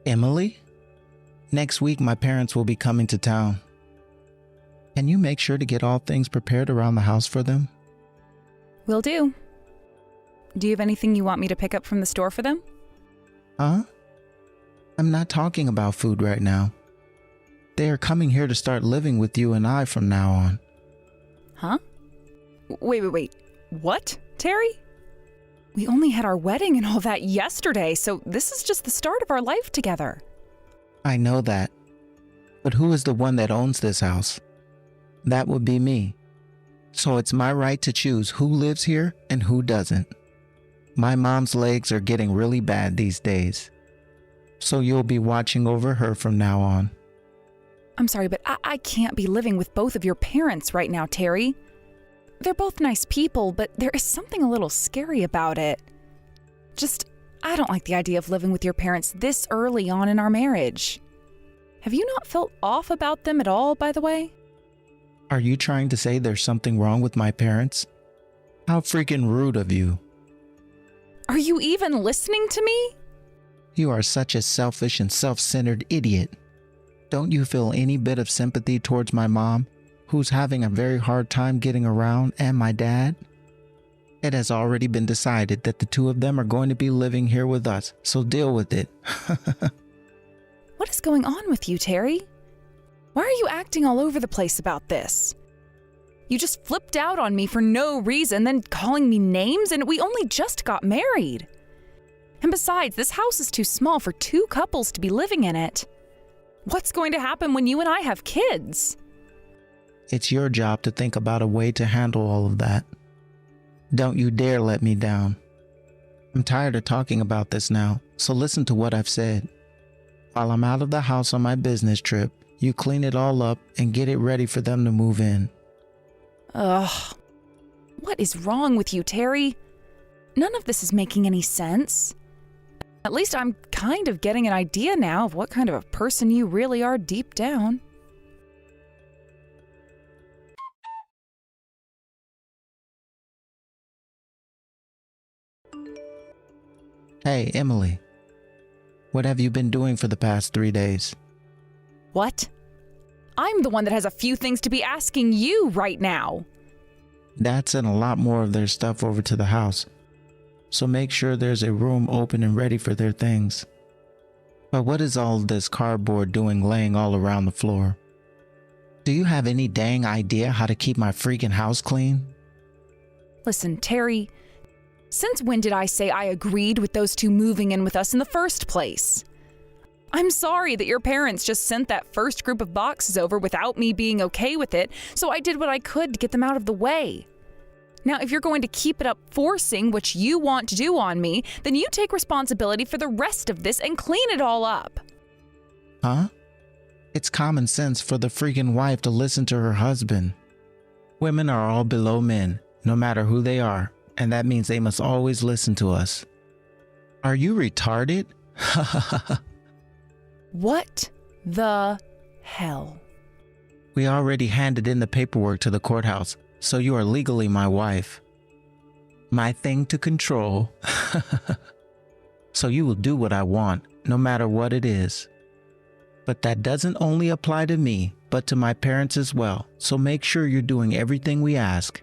Emily? Next week, my parents will be coming to town. Can you make sure to get all things prepared around the house for them? Will do. Do you have anything you want me to pick up from the store for them? Huh? I'm not talking about food right now. They are coming here to start living with you and I from now on. Huh? Wait. What, Terry? We only had our wedding and all that yesterday, so this is just the start of our life together. I know that. But who is the one that owns this house? That would be me. So it's my right to choose who lives here and who doesn't. My mom's legs are getting really bad these days. So you'll be watching over her from now on. I'm sorry, but I can't be living with both of your parents right now, Terry. They're both nice people, but there is something a little scary about it. I don't like the idea of living with your parents this early on in our marriage. Have you not felt off about them at all, by the way? Are you trying to say there's something wrong with my parents? How freaking rude of you. Are you even listening to me? You are such a selfish and self-centered idiot. Don't you feel any bit of sympathy towards my mom, who's having a very hard time getting around, and my dad? It has already been decided that the two of them are going to be living here with us, so deal with it. What is going on with you, Terry? Why are you acting all over the place about this? You just flipped out on me for no reason, then calling me names, and we only just got married. And besides, this house is too small for two couples to be living in it. What's going to happen when you and I have kids? It's your job to think about a way to handle all of that. Don't you dare let me down. I'm tired of talking about this now, so listen to what I've said. While I'm out of the house on my business trip, you clean it all up and get it ready for them to move in. Ugh. What is wrong with you, Terry? None of this is making any sense. At least I'm kind of getting an idea now of what kind of a person you really are deep down. Hey, Emily. What have you been doing for the past 3 days? What? I'm the one that has a few things to be asking you right now. Dad sent a lot more of their stuff over to the house, so make sure there's a room open and ready for their things. But what is all this cardboard doing laying all around the floor? Do you have any dang idea how to keep my freaking house clean? Listen, Terry, since when did I say I agreed with those two moving in with us in the first place? I'm sorry that your parents just sent that first group of boxes over without me being okay with it, so I did what I could to get them out of the way. Now, if you're going to keep it up forcing what you want to do on me, then you take responsibility for the rest of this and clean it all up. Huh? It's common sense for the freaking wife to listen to her husband. Women are all below men, no matter who they are, and that means they must always listen to us. Are you retarded? What the hell? We already handed in the paperwork to the courthouse, so you are legally my wife. My thing to control. So you will do what I want, no matter what it is. But that doesn't only apply to me, but to my parents as well, so make sure you're doing everything we ask.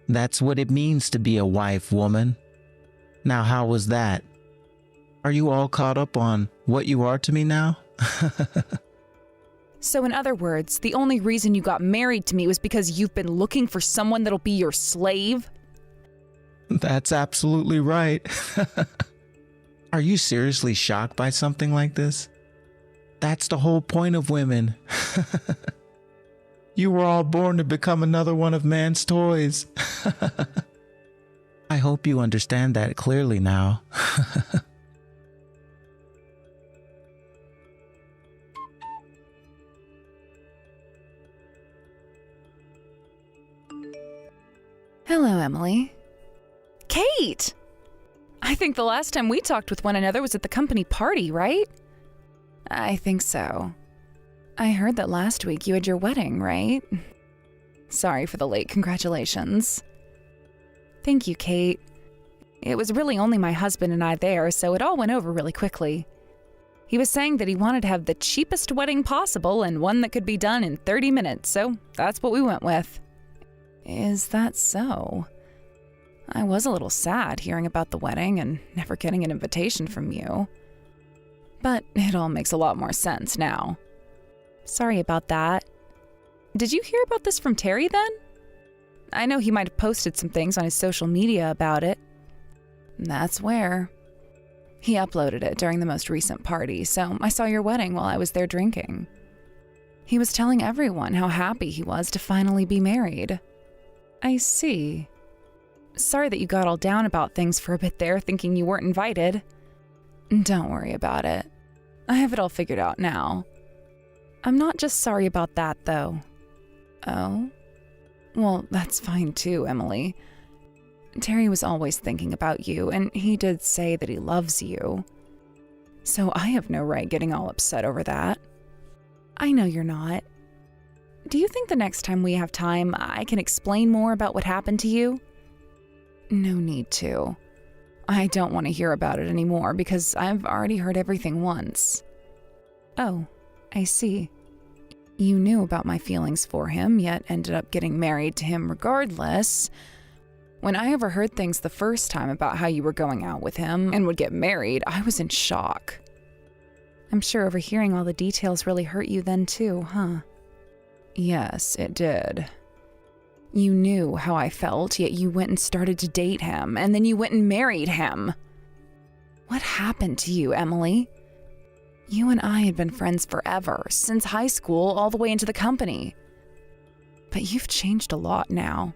That's what it means to be a wife, woman. Now, how was that? Are you all caught up on what you are to me now? So in other words, the only reason you got married to me was because you've been looking for someone that'll be your slave? That's absolutely right. Are you seriously shocked by something like this? That's the whole point of women. You were all born to become another one of man's toys. I hope you understand that clearly now. Hello, Emily. Kate! I think the last time we talked with one another was at the company party, right? I think so. I heard that last week you had your wedding, right? Sorry for the late congratulations. Thank you, Kate. It was really only my husband and I there, so it all went over really quickly. He was saying that he wanted to have the cheapest wedding possible and one that could be done in 30 minutes, so that's what we went with. Is that so? I was a little sad hearing about the wedding and never getting an invitation from you. But it all makes a lot more sense now. Sorry about that. Did you hear about this from Terry then? I know he might have posted some things on his social media about it. That's where. He uploaded it during the most recent party, so I saw your wedding while I was there drinking. He was telling everyone how happy he was to finally be married. I see. Sorry that you got all down about things for a bit there, thinking you weren't invited. Don't worry about it. I have it all figured out now. I'm not just sorry about that, though. Oh? Well, that's fine too, Emily. Terry was always thinking about you, and he did say that he loves you. So I have no right getting all upset over that. I know you're not. Do you think the next time we have time, I can explain more about what happened to you? No need to. I don't want to hear about it anymore because I've already heard everything once. Oh, I see. You knew about my feelings for him, yet ended up getting married to him regardless. When I overheard things the first time about how you were going out with him and would get married, I was in shock. I'm sure overhearing all the details really hurt you then too, huh? Yes, it did. You knew how I felt, yet you went and started to date him, and then you went and married him. What happened to you, Emily? You and I had been friends forever, since high school all the way into the company. But you've changed a lot now,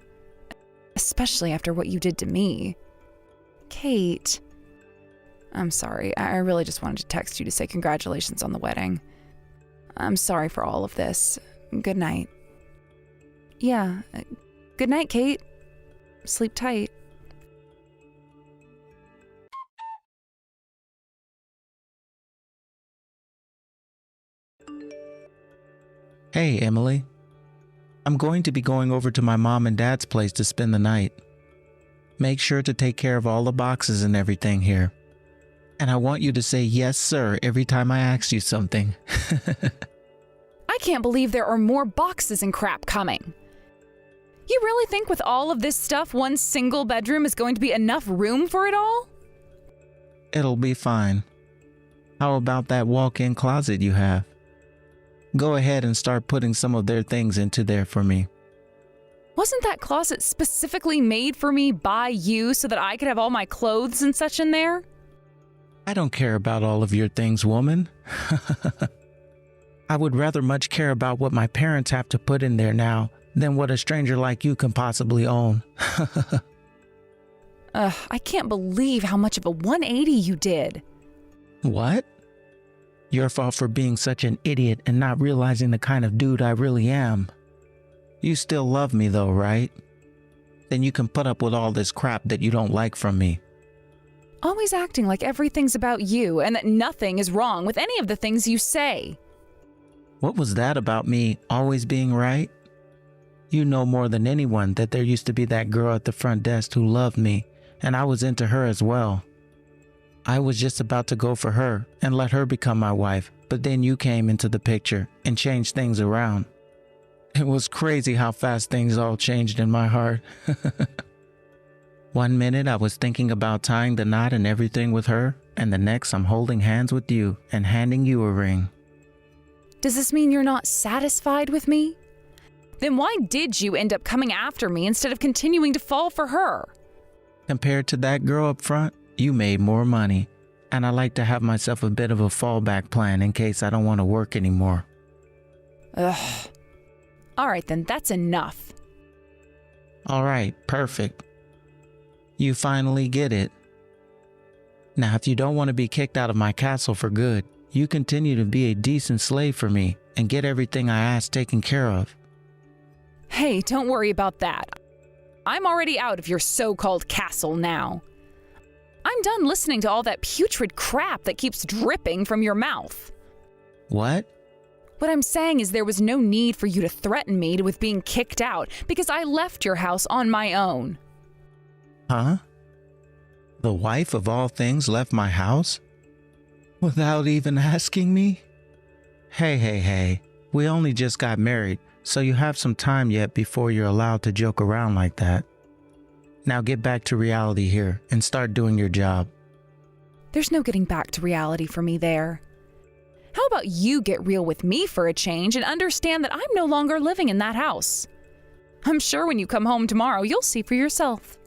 especially after what you did to me. Kate. I'm sorry, I really just wanted to text you to say congratulations on the wedding. I'm sorry for all of this. Good night. Yeah, good night, Kate. Sleep tight. Hey, Emily. I'm going to be going over to my mom and dad's place to spend the night. Make sure to take care of all the boxes and everything here. And I want you to say yes, sir, every time I ask you something. I can't believe there are more boxes and crap coming. You really think with all of this stuff, one single bedroom is going to be enough room for it all? It'll be fine. How about that walk-in closet you have? Go ahead and start putting some of their things into there for me. Wasn't that closet specifically made for me by you so that I could have all my clothes and such in there? I don't care about all of your things, woman. I would rather much care about what my parents have to put in there now than what a stranger like you can possibly own. I can't believe how much of a 180 you did. What? Your fault for being such an idiot and not realizing the kind of dude I really am. You still love me though, right? Then you can put up with all this crap that you don't like from me. Always acting like everything's about you and that nothing is wrong with any of the things you say. What was that about me always being right? You know more than anyone that there used to be that girl at the front desk who loved me, and I was into her as well. I was just about to go for her and let her become my wife, but then you came into the picture and changed things around. It was crazy how fast things all changed in my heart. One minute I was thinking about tying the knot and everything with her, and the next I'm holding hands with you and handing you a ring. Does this mean you're not satisfied with me? Then why did you end up coming after me instead of continuing to fall for her? Compared to that girl up front, you made more money, and I like to have myself a bit of a fallback plan in case I don't want to work anymore. Ugh. All right then, that's enough. All right, perfect. You finally get it. Now, if you don't want to be kicked out of my castle for good, you continue to be a decent slave for me and get everything I ask taken care of. Hey, don't worry about that. I'm already out of your so-called castle now. I'm done listening to all that putrid crap that keeps dripping from your mouth. What? What I'm saying is there was no need for you to threaten me with being kicked out because I left your house on my own. Huh? The wife of all things left my house? Without even asking me? Hey. We only just got married, so you have some time yet before you're allowed to joke around like that. Now get back to reality here and start doing your job. There's no getting back to reality for me there. How about you get real with me for a change and understand that I'm no longer living in that house? I'm sure when you come home tomorrow, you'll see for yourself.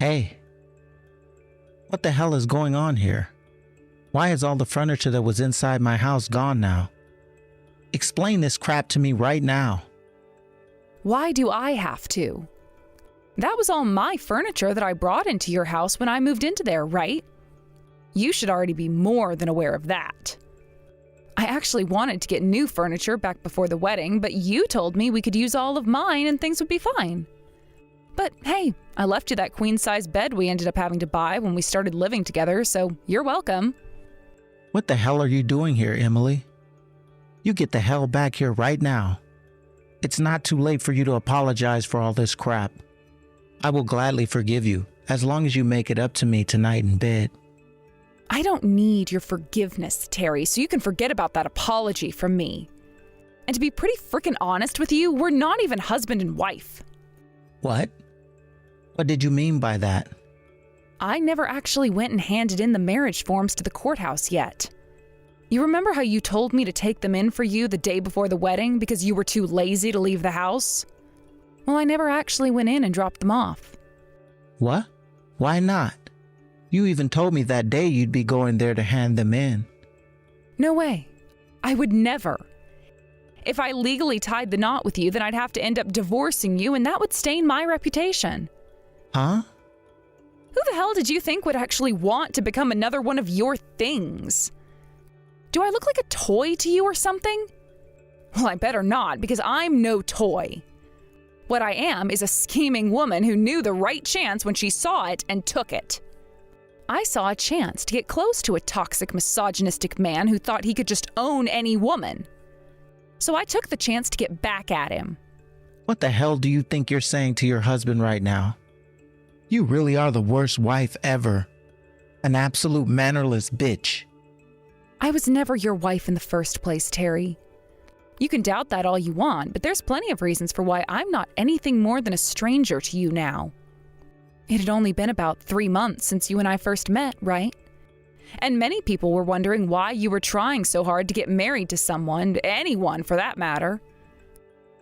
Hey, what the hell is going on here? Why is all the furniture that was inside my house gone now? Explain this crap to me right now. Why do I have to? That was all my furniture that I brought into your house when I moved into there, right? You should already be more than aware of that. I actually wanted to get new furniture back before the wedding, but you told me we could use all of mine and things would be fine. But hey, I left you that queen-size bed we ended up having to buy when we started living together, so you're welcome. What the hell are you doing here, Emily? You get the hell back here right now. It's not too late for you to apologize for all this crap. I will gladly forgive you, as long as you make it up to me tonight in bed. I don't need your forgiveness, Terry, so you can forget about that apology from me. And to be pretty freaking honest with you, we're not even husband and wife. What? What did you mean by that? I never actually went and handed in the marriage forms to the courthouse yet. You remember how you told me to take them in for you the day before the wedding because you were too lazy to leave the house? Well, I never actually went in and dropped them off. What? Why not? You even told me that day you'd be going there to hand them in. No way. I would never. If I legally tied the knot with you, then I'd have to end up divorcing you, and that would stain my reputation. Huh? Who the hell did you think would actually want to become another one of your things? Do I look like a toy to you or something? Well, I better not, because I'm no toy. What I am is a scheming woman who knew the right chance when she saw it and took it. I saw a chance to get close to a toxic, misogynistic man who thought he could just own any woman. So I took the chance to get back at him. What the hell do you think you're saying to your husband right now? You really are the worst wife ever. An absolute mannerless bitch. I was never your wife in the first place, Terry. You can doubt that all you want, but there's plenty of reasons for why I'm not anything more than a stranger to you now. It had only been about 3 months since you and I first met, right? And many people were wondering why you were trying so hard to get married to someone, anyone for that matter.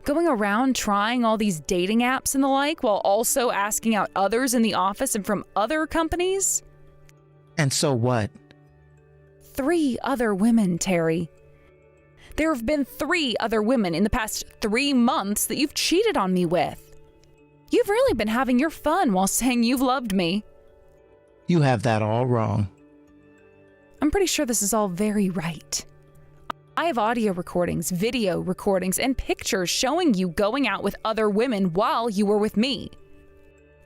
Going around trying all these dating apps and the like while also asking out others in the office and from other companies? And so what? 3 other women, Terry. There have been 3 other women in the past 3 months that you've cheated on me with. You've really been having your fun while saying you've loved me. You have that all wrong. I'm pretty sure this is all very right. I have audio recordings, video recordings, and pictures showing you going out with other women while you were with me.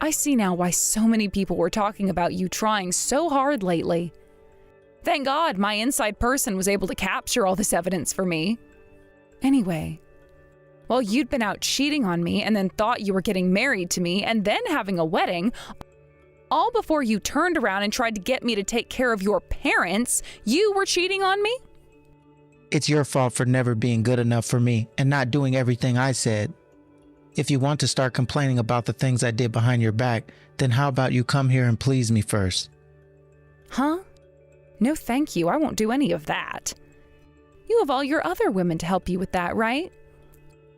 I see now why so many people were talking about you trying so hard lately. Thank God my inside person was able to capture all this evidence for me. Anyway, while you'd been out cheating on me and then thought you were getting married to me and then having a wedding, all before you turned around and tried to get me to take care of your parents, you were cheating on me? It's your fault for never being good enough for me and not doing everything I said. If you want to start complaining about the things I did behind your back, then how about you come here and please me first? Huh? No thank you, I won't do any of that. You have all your other women to help you with that, right?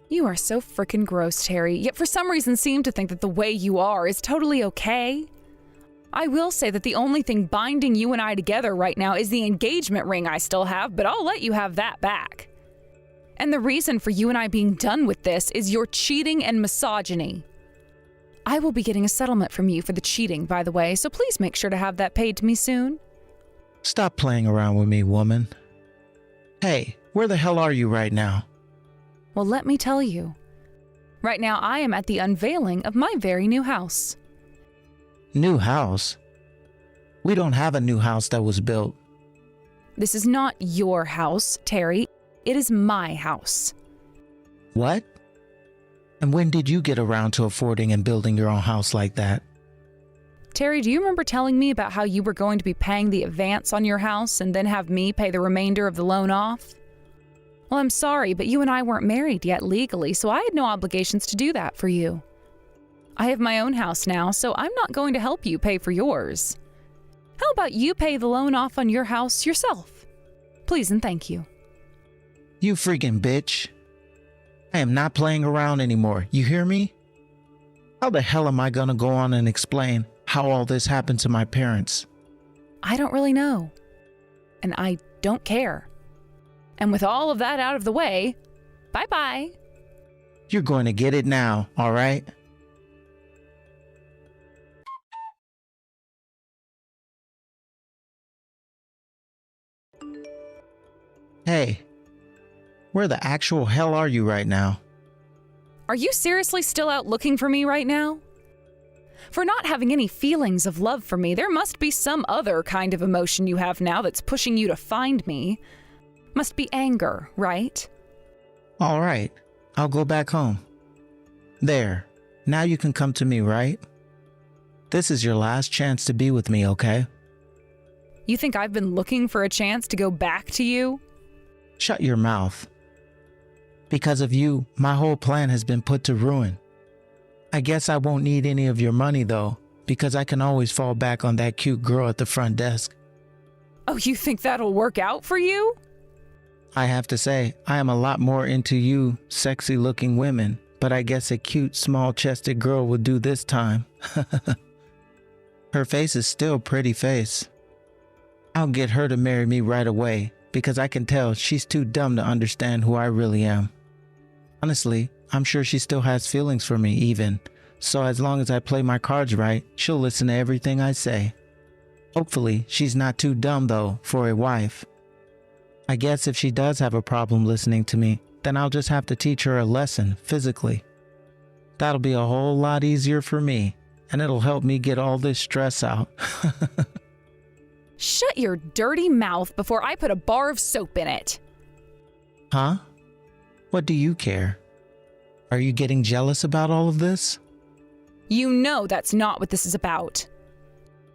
You are so frickin' gross, Terry, yet for some reason seem to think that the way you are is totally okay. I will say that the only thing binding you and I together right now is the engagement ring I still have, but I'll let you have that back. And the reason for you and I being done with this is your cheating and misogyny. I will be getting a settlement from you for the cheating, by the way, so please make sure to have that paid to me soon. Stop playing around with me, woman. Hey, where the hell are you right now? Well, let me tell you. Right now, I am at the unveiling of my very new house. New house? We don't have a new house that was built. This is not your house, Terry. It is my house. What? And when did you get around to affording and building your own house like that? Terry, do you remember telling me about how you were going to be paying the advance on your house and then have me pay the remainder of the loan off? Well, I'm sorry, but you and I weren't married yet legally, so I had no obligations to do that for you. I have my own house now, so I'm not going to help you pay for yours. How about you pay the loan off on your house yourself? Please and thank you. You freaking bitch. I am not playing around anymore, you hear me? How the hell am I gonna go on and explain how all this happened to my parents? I don't really know. And I don't care. And with all of that out of the way, bye-bye. You're going to get it now, all right? Hey, where the actual hell are you right now? Are you seriously still out looking for me right now? For not having any feelings of love for me, there must be some other kind of emotion you have now that's pushing you to find me. Must be anger, right? All right, I'll go back home. There, now you can come to me, right? This is your last chance to be with me, okay? You think I've been looking for a chance to go back to you? Shut your mouth. Because of you, my whole plan has been put to ruin. I guess I won't need any of your money though, because I can always fall back on that cute girl at the front desk. Oh, you think that'll work out for you? I have to say, I am a lot more into you sexy looking women, but I guess a cute small chested girl will do this time. Her face is still pretty face. I'll get her to marry me right away, because I can tell she's too dumb to understand who I really am. Honestly, I'm sure she still has feelings for me even, so as long as I play my cards right, she'll listen to everything I say. Hopefully, she's not too dumb though for a wife. I guess if she does have a problem listening to me, then I'll just have to teach her a lesson physically. That'll be a whole lot easier for me, and it'll help me get all this stress out. Shut your dirty mouth before I put a bar of soap in it. Huh? What do you care? Are you getting jealous about all of this? You know that's not what this is about.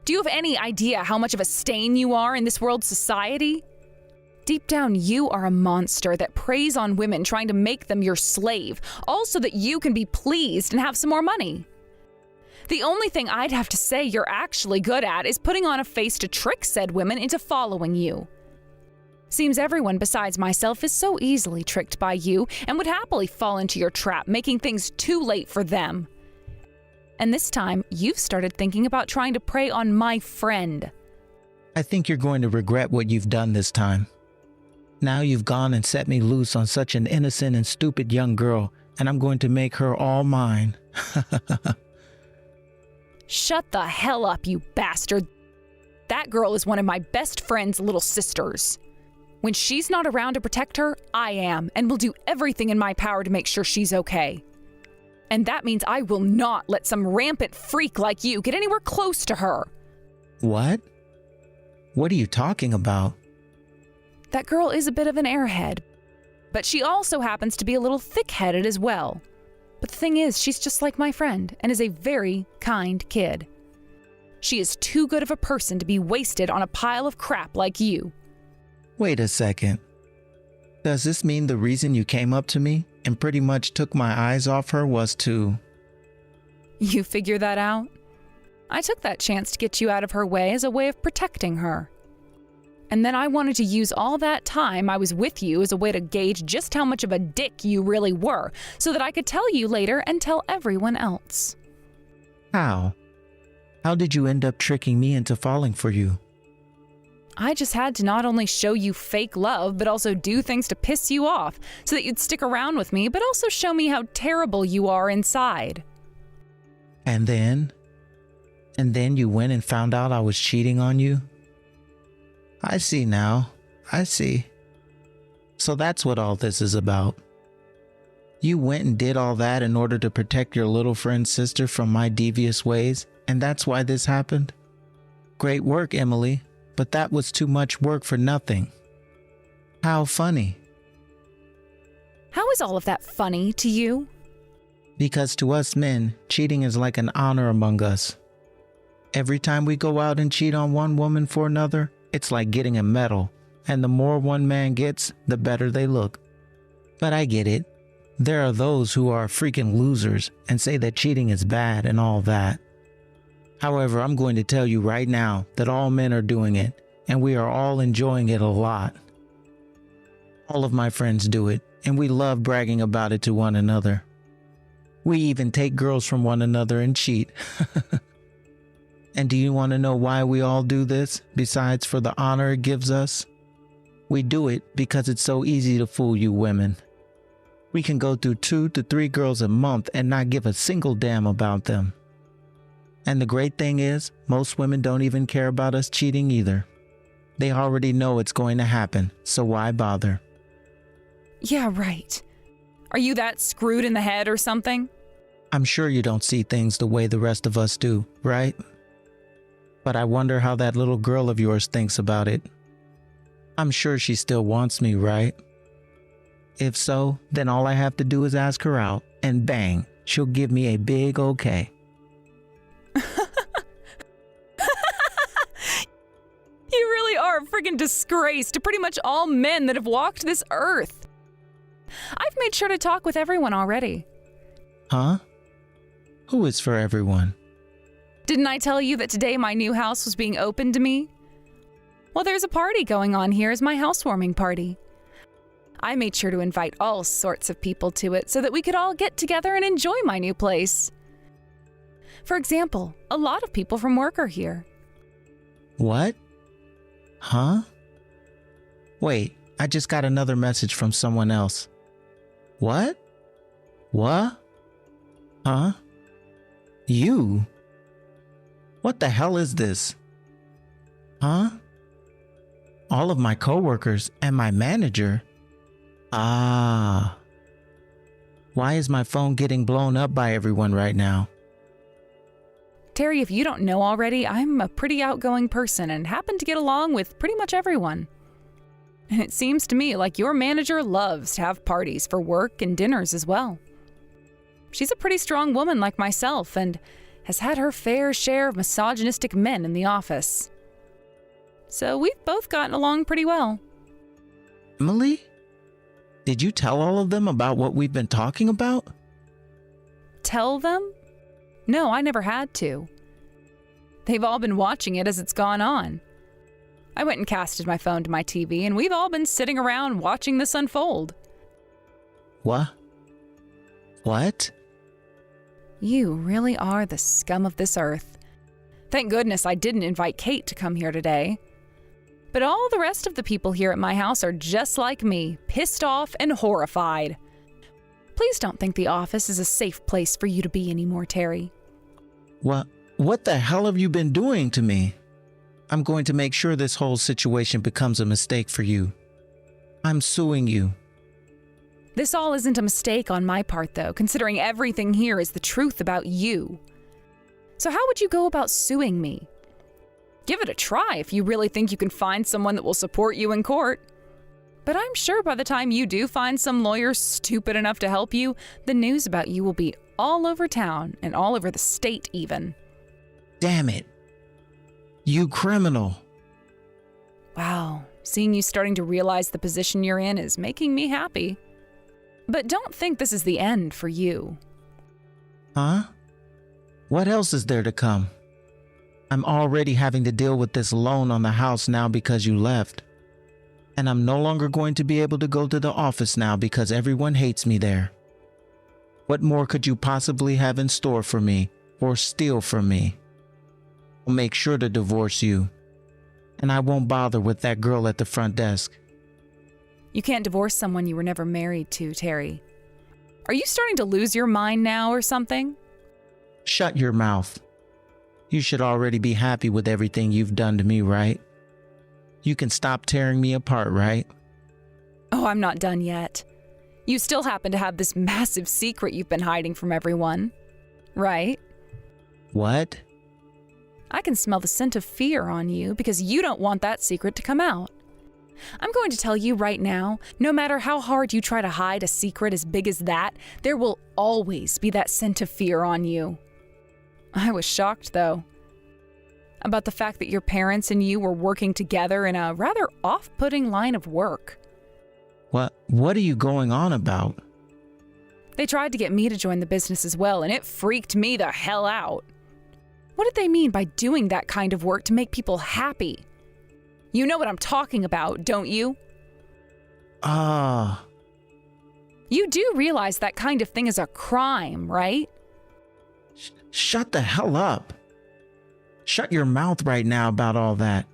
Do you have any idea how much of a stain you are in this world's society? Deep down, you are a monster that preys on women trying to make them your slave, all so that you can be pleased and have some more money. The only thing I'd have to say you're actually good at is putting on a face to trick said women into following you. Seems everyone besides myself is so easily tricked by you and would happily fall into your trap, making things too late for them. And this time, you've started thinking about trying to prey on my friend. I think you're going to regret what you've done this time. Now you've gone and set me loose on such an innocent and stupid young girl, and I'm going to make her all mine. Shut the hell up, you bastard. That girl is one of my best friend's little sisters. When she's not around to protect her, I am, and will do everything in my power to make sure she's okay. And that means I will not let some rampant freak like you get anywhere close to her. What? What are you talking about? That girl is a bit of an airhead, but she also happens to be a little thick-headed as well. But the thing is, she's just like my friend and is a very kind kid. She is too good of a person to be wasted on a pile of crap like you. Wait a second. Does this mean the reason you came up to me and pretty much took my eyes off her was to... You figure that out? I took that chance to get you out of her way as a way of protecting her. And then I wanted to use all that time I was with you as a way to gauge just how much of a dick you really were, so that I could tell you later and tell everyone else. How? How did you end up tricking me into falling for you? I just had to not only show you fake love, but also do things to piss you off, so that you'd stick around with me, but also show me how terrible you are inside. And then? And then you went and found out I was cheating on you? I see now. I see. So that's what all this is about. You went and did all that in order to protect your little friend's sister from my devious ways, and that's why this happened? Great work, Emily, but that was too much work for nothing. How funny. How is all of that funny to you? Because to us men, cheating is like an honor among us. Every time we go out and cheat on one woman for another, it's like getting a medal, and the more one man gets, the better they look. But I get it. There are those who are freaking losers and say that cheating is bad and all that. However, I'm going to tell you right now that all men are doing it, and we are all enjoying it a lot. All of my friends do it, and we love bragging about it to one another. We even take girls from one another and cheat. And do you want to know why we all do this, besides for the honor it gives us? We do it because it's so easy to fool you women. We can go through 2 to 3 girls a month and not give a single damn about them. And the great thing is, most women don't even care about us cheating either. They already know it's going to happen, so why bother? Yeah, right. Are you that screwed in the head or something? I'm sure you don't see things the way the rest of us do, right? But I wonder how that little girl of yours thinks about it. I'm sure she still wants me, right? If so, then all I have to do is ask her out, and bang, she'll give me a big okay. You really are a friggin' disgrace to pretty much all men that have walked this earth. I've made sure to talk with everyone already. Huh? Who is for everyone? Didn't I tell you that today my new house was being opened to me? Well, there's a party going on here as my housewarming party. I made sure to invite all sorts of people to it so that we could all get together and enjoy my new place. For example, a lot of people from work are here. What? Huh? Wait, I just got another message from someone else. What? What? Huh? You? What the hell is this? Huh? All of my coworkers and my manager? Ah. Why is my phone getting blown up by everyone right now? Terry, if you don't know already, I'm a pretty outgoing person and happen to get along with pretty much everyone. And it seems to me like your manager loves to have parties for work and dinners as well. She's a pretty strong woman like myself and has had her fair share of misogynistic men in the office. So we've both gotten along pretty well. Emily? Did you tell all of them about what we've been talking about? Tell them? No, I never had to. They've all been watching it as it's gone on. I went and casted my phone to my TV, and we've all been sitting around watching this unfold. What? What? You really are the scum of this earth. Thank goodness I didn't invite Kate to come here today. But all the rest of the people here at my house are just like me, pissed off and horrified. Please don't think the office is a safe place for you to be anymore, Terry. What the hell have you been doing to me? I'm going to make sure this whole situation becomes a mistake for you. I'm suing you. This all isn't a mistake on my part, though, considering everything here is the truth about you. So how would you go about suing me? Give it a try if you really think you can find someone that will support you in court. But I'm sure by the time you do find some lawyer stupid enough to help you, the news about you will be all over town and all over the state even. Damn it. You criminal. Wow, seeing you starting to realize the position you're in is making me happy. But don't think this is the end for you. Huh? What else is there to come? I'm already having to deal with this loan on the house now because you left. And I'm no longer going to be able to go to the office now because everyone hates me there. What more could you possibly have in store for me or steal from me? I'll make sure to divorce you. And I won't bother with that girl at the front desk. You can't divorce someone you were never married to, Terry. Are you starting to lose your mind now or something? Shut your mouth. You should already be happy with everything you've done to me, right? You can stop tearing me apart, right? Oh, I'm not done yet. You still happen to have this massive secret you've been hiding from everyone, right? What? I can smell the scent of fear on you because you don't want that secret to come out. I'm going to tell you right now, no matter how hard you try to hide a secret as big as that, there will always be that scent of fear on you. I was shocked, though, about the fact that your parents and you were working together in a rather off-putting line of work. What are you going on about? They tried to get me to join the business as well, and it freaked me the hell out. What did they mean by doing that kind of work to make people happy? You know what I'm talking about, don't you? You do realize that kind of thing is a crime, right? Shut the hell up. Shut your mouth right now about all that.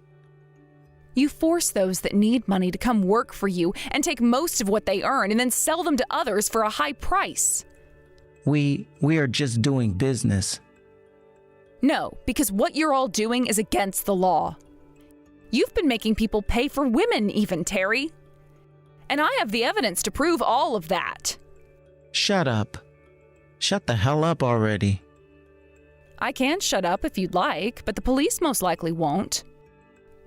You force those that need money to come work for you and take most of what they earn and then sell them to others for a high price. We are just doing business. No, because what you're all doing is against the law. You've been making people pay for women even, Terry. And I have the evidence to prove all of that. Shut up. Shut the hell up already. I can shut up if you'd like, but the police most likely won't.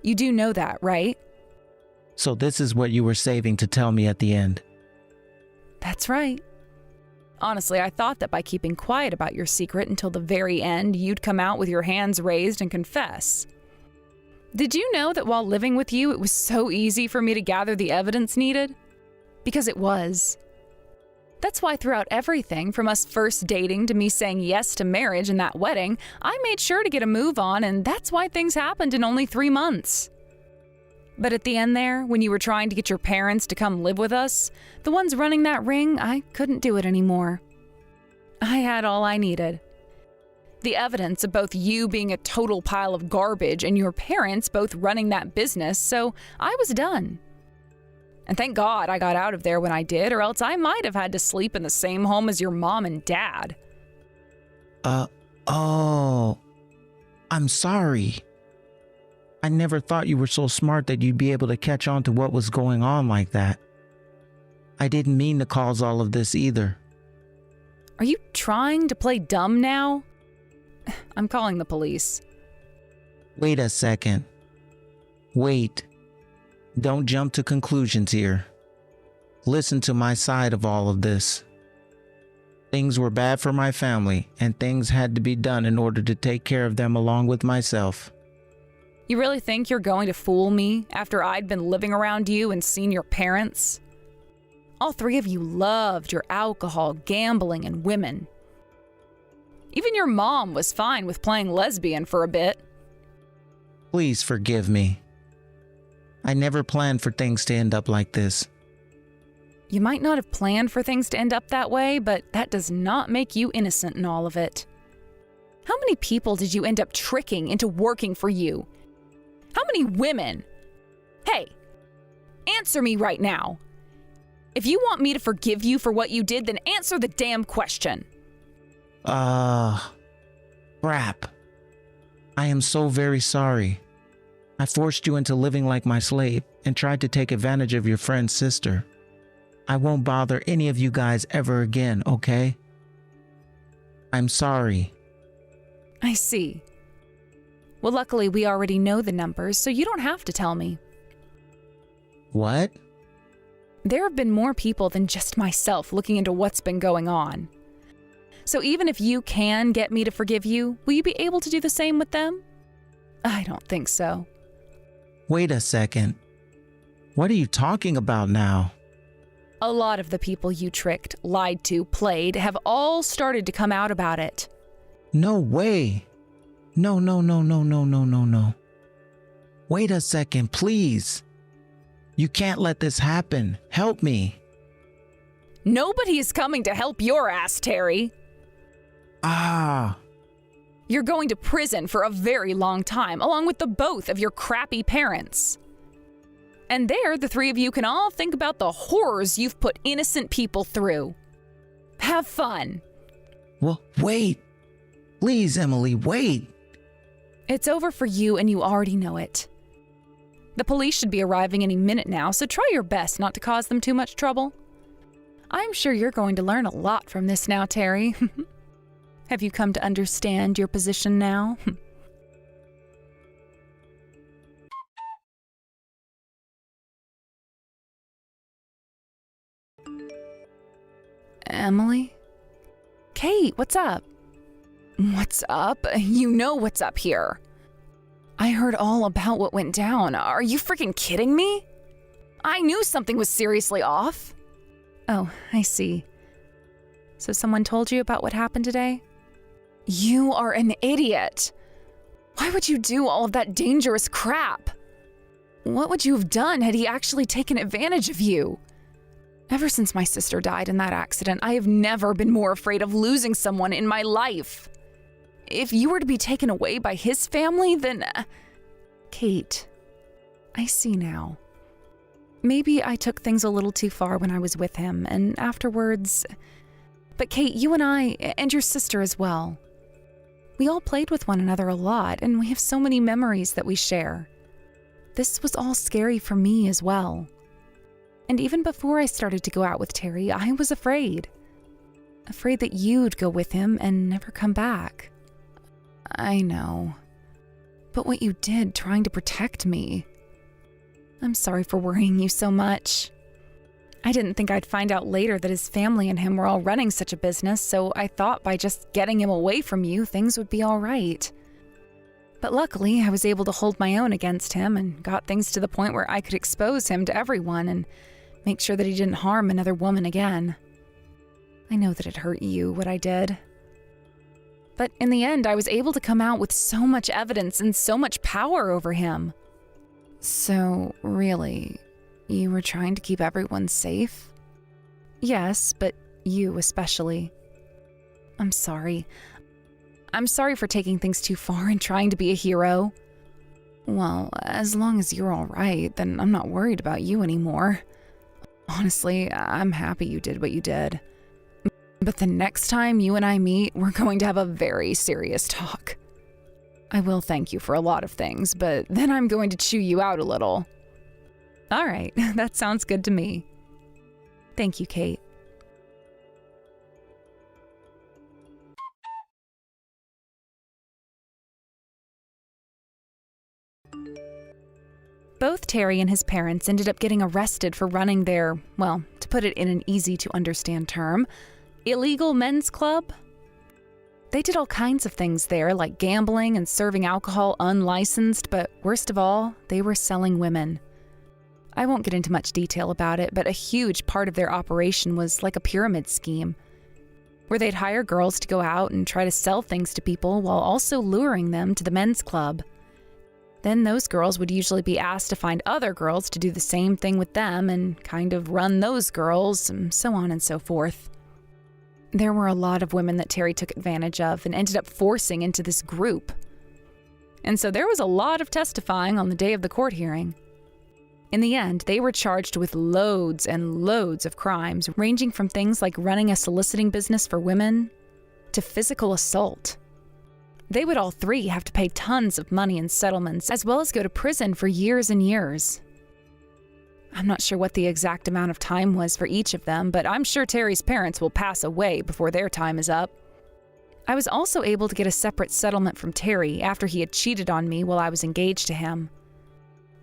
You do know that, right? So this is what you were saving to tell me at the end. That's right. Honestly, I thought that by keeping quiet about your secret until the very end, you'd come out with your hands raised and confess. Did you know that while living with you, it was so easy for me to gather the evidence needed? Because it was. That's why throughout everything, from us first dating to me saying yes to marriage and that wedding, I made sure to get a move on, and that's why things happened in only 3 months. But at the end there, when you were trying to get your parents to come live with us, the ones running that ring, I couldn't do it anymore. I had all I needed. The evidence of both you being a total pile of garbage and your parents both running that business, so I was done. And thank God I got out of there when I did, or else I might have had to sleep in the same home as your mom and dad. I'm sorry. I never thought you were so smart that you'd be able to catch on to what was going on like that. I didn't mean to cause all of this either. Are you trying to play dumb now? I'm calling the police. Wait a second. Wait. Don't jump to conclusions here. Listen to my side of all of this. Things were bad for my family, and things had to be done in order to take care of them along with myself. You really think you're going to fool me after I'd been living around you and seen your parents? All 3 of you loved your alcohol, gambling, and women. Even your mom was fine with playing lesbian for a bit. Please forgive me. I never planned for things to end up like this. You might not have planned for things to end up that way, but that does not make you innocent in all of it. How many people did you end up tricking into working for you? How many women? Hey, answer me right now. If you want me to forgive you for what you did, then answer the damn question. Crap. I am so very sorry. I forced you into living like my slave and tried to take advantage of your friend's sister. I won't bother any of you guys ever again, okay? I'm sorry. I see. Well, luckily we already know the numbers, so you don't have to tell me. What? There have been more people than just myself looking into what's been going on. So even if you can get me to forgive you, will you be able to do the same with them? I don't think so. Wait a second. What are you talking about now? A lot of the people you tricked, lied to, played have all started to come out about it. No way. No. Wait a second, please. You can't let this happen. Help me. Nobody is coming to help your ass, Terry. You're going to prison for a very long time, along with the both of your crappy parents. And there, the 3 of you can all think about the horrors you've put innocent people through. Have fun. Well, wait. Please, Emily, wait. It's over for you, and you already know it. The police should be arriving any minute now, so try your best not to cause them too much trouble. I'm sure you're going to learn a lot from this now, Terry. Have you come to understand your position now? Emily? Kate, what's up? What's up? You know what's up here. I heard all about what went down. Are you freaking kidding me? I knew something was seriously off. Oh, I see. So someone told you about what happened today? You are an idiot. Why would you do all of that dangerous crap? What would you have done had he actually taken advantage of you? Ever since my sister died in that accident, I have never been more afraid of losing someone in my life. If you were to be taken away by his family, then... Kate, I see now. Maybe I took things a little too far when I was with him, and afterwards... But Kate, you and I, and your sister as well, we all played with one another a lot, and we have so many memories that we share. This was all scary for me as well. And even before I started to go out with Terry, I was afraid. Afraid that you'd go with him and never come back. I know. But what you did trying to protect me... I'm sorry for worrying you so much. I didn't think I'd find out later that his family and him were all running such a business, so I thought by just getting him away from you, things would be all right. But luckily, I was able to hold my own against him and got things to the point where I could expose him to everyone and make sure that he didn't harm another woman again. I know that it hurt you, what I did. But in the end, I was able to come out with so much evidence and so much power over him. So, really, you were trying to keep everyone safe? Yes, but you especially. I'm sorry. I'm sorry for taking things too far and trying to be a hero. Well, as long as you're all right, then I'm not worried about you anymore. Honestly, I'm happy you did what you did. But the next time you and I meet, we're going to have a very serious talk. I will thank you for a lot of things, but then I'm going to chew you out a little. All right, that sounds good to me. Thank you, Kate. Both Terry and his parents ended up getting arrested for running their, well, to put it in an easy-to-understand term, illegal men's club. They did all kinds of things there, like gambling and serving alcohol unlicensed, but worst of all, they were selling women. I won't get into much detail about it, but a huge part of their operation was like a pyramid scheme, where they'd hire girls to go out and try to sell things to people while also luring them to the men's club. Then those girls would usually be asked to find other girls to do the same thing with them and kind of run those girls, and so on and so forth. There were a lot of women that Terry took advantage of and ended up forcing into this group. And so there was a lot of testifying on the day of the court hearing. In the end, they were charged with loads and loads of crimes, ranging from things like running a soliciting business for women to physical assault. They would all three have to pay tons of money in settlements, as well as go to prison for years and years. I'm not sure what the exact amount of time was for each of them, but I'm sure Terry's parents will pass away before their time is up. I was also able to get a separate settlement from Terry after he had cheated on me while I was engaged to him.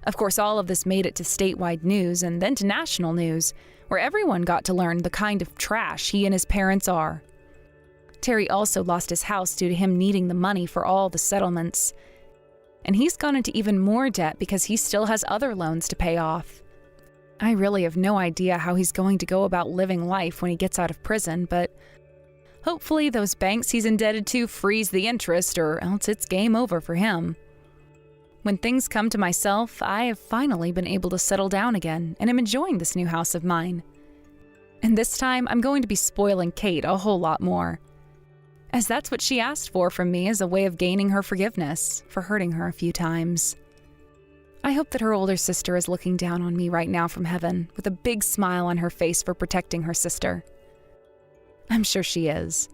Of course, all of this made it to statewide news and then to national news, where everyone got to learn the kind of trash he and his parents are. Terry also lost his house due to him needing the money for all the settlements. And he's gone into even more debt because he still has other loans to pay off. I really have no idea how he's going to go about living life when he gets out of prison, but hopefully those banks he's indebted to freeze the interest, or else it's game over for him. When things come to myself, I have finally been able to settle down again, and am enjoying this new house of mine. And this time, I'm going to be spoiling Kate a whole lot more, as that's what she asked for from me as a way of gaining her forgiveness for hurting her a few times. I hope that her older sister is looking down on me right now from heaven with a big smile on her face for protecting her sister. I'm sure she is,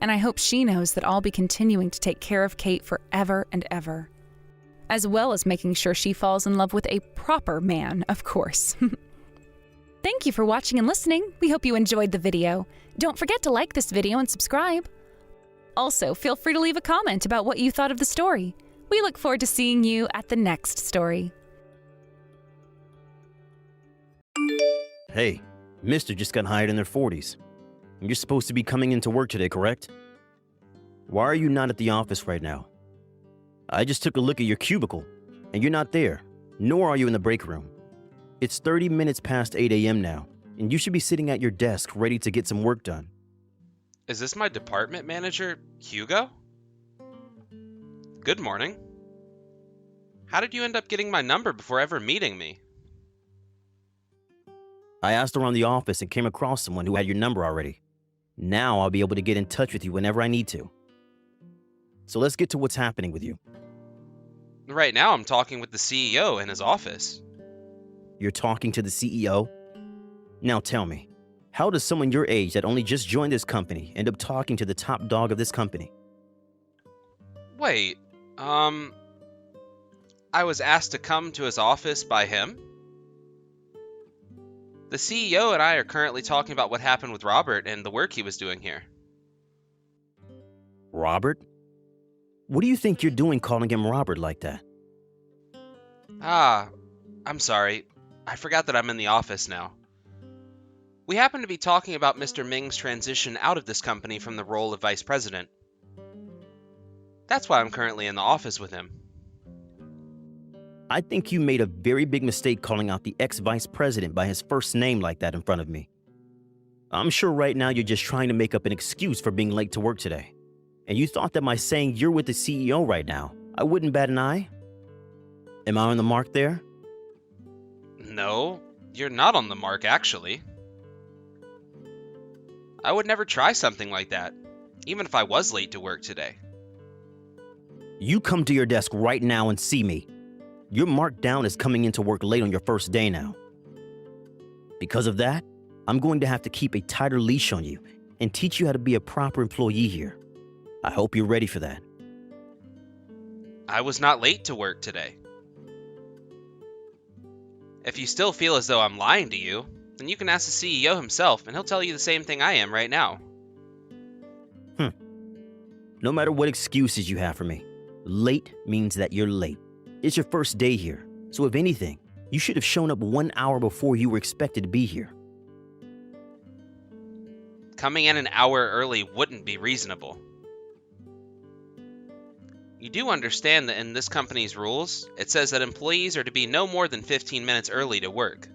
and I hope she knows that I'll be continuing to take care of Kate forever and ever, as well as making sure she falls in love with a proper man, of course. Thank you for watching and listening. We hope you enjoyed the video. Don't forget to like this video and subscribe. Also, feel free to leave a comment about what you thought of the story. We look forward to seeing you at the next story. Hey, Mister just got hired in their 40s. You're supposed to be coming into work today, correct? Why are you not at the office right now? I just took a look at your cubicle, and you're not there, nor are you in the break room. It's 30 minutes past 8 a.m. now, and you should be sitting at your desk ready to get some work done. Is this my department manager, Hugo? Good morning. How did you end up getting my number before ever meeting me? I asked around the office and came across someone who had your number already. Now I'll be able to get in touch with you whenever I need to. So let's get to what's happening with you. Right now, I'm talking with the CEO in his office. You're talking to the CEO? Now tell me, how does someone your age that only just joined this company end up talking to the top dog of this company? Wait, I was asked to come to his office by him? The CEO and I are currently talking about what happened with Robert and the work he was doing here. Robert? What do you think you're doing calling him Robert like that? I'm sorry. I forgot that I'm in the office now. We happen to be talking about Mr. Ming's transition out of this company from the role of vice president. That's why I'm currently in the office with him. I think you made a very big mistake calling out the ex-vice president by his first name like that in front of me. I'm sure right now you're just trying to make up an excuse for being late to work today. And you thought that by saying you're with the CEO right now, I wouldn't bat an eye? Am I on the mark there? No, you're not on the mark, actually. I would never try something like that, even if I was late to work today. You come to your desk right now and see me. You're marked down as coming into work late on your first day now. Because of that, I'm going to have to keep a tighter leash on you and teach you how to be a proper employee here. I hope you're ready for that. I was not late to work today. If you still feel as though I'm lying to you, then you can ask the CEO himself, and he'll tell you the same thing I am right now. No matter what excuses you have for me, late means that you're late. It's your first day here, so if anything, you should have shown up 1 hour before you were expected to be here. Coming in an hour early wouldn't be reasonable. You do understand that in this company's rules, it says that employees are to be no more than 15 minutes early to work.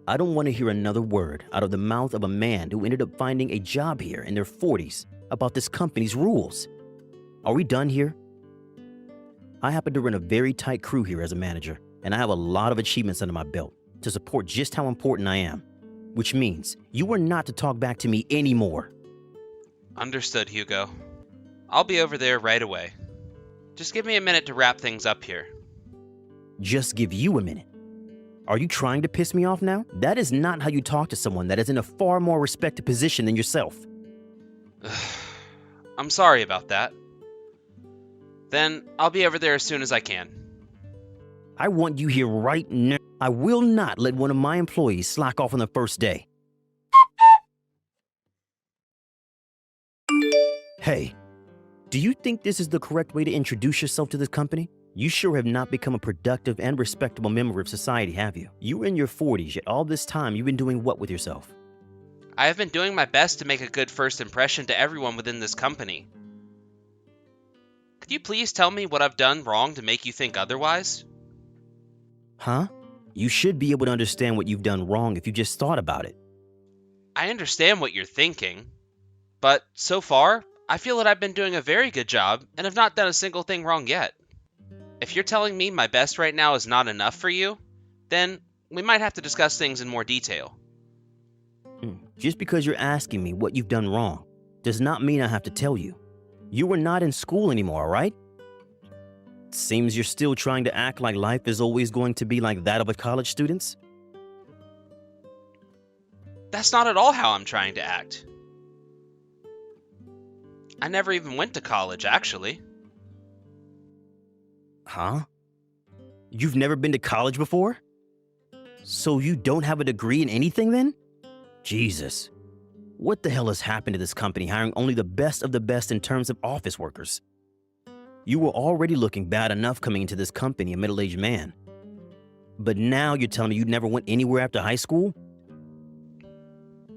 I don't want to hear another word out of the mouth of a man who ended up finding a job here in their 40s about this company's rules. Are we done here? I happen to run a very tight crew here as a manager, and I have a lot of achievements under my belt to support just how important I am, which means you are not to talk back to me anymore. Understood, Hugo. I'll be over there right away. Just give me a minute to wrap things up here. Just give you a minute. Are you trying to piss me off now? That is not how you talk to someone that is in a far more respected position than yourself. I'm sorry about that. Then I'll be over there as soon as I can. I want you here right now. I will not let one of my employees slack off on the first day. Hey, do you think this is the correct way to introduce yourself to this company? You sure have not become a productive and respectable member of society, have you? You were in your 40s, yet all this time you've been doing what with yourself? I have been doing my best to make a good first impression to everyone within this company. Could you please tell me what I've done wrong to make you think otherwise? Huh? You should be able to understand what you've done wrong if you just thought about it. I understand what you're thinking, but so far, I feel that I've been doing a very good job and have not done a single thing wrong yet. If you're telling me my best right now is not enough for you, then we might have to discuss things in more detail. Just because you're asking me what you've done wrong does not mean I have to tell you. You are not in school anymore, right? Seems you're still trying to act like life is always going to be like that of a college student's. That's not at all how I'm trying to act. I never even went to college, actually. Huh? You've never been to college before? So you don't have a degree in anything then? Jesus. What the hell has happened to this company hiring only the best of the best in terms of office workers? You were already looking bad enough coming into this company, a middle-aged man. But now you're telling me you never went anywhere after high school?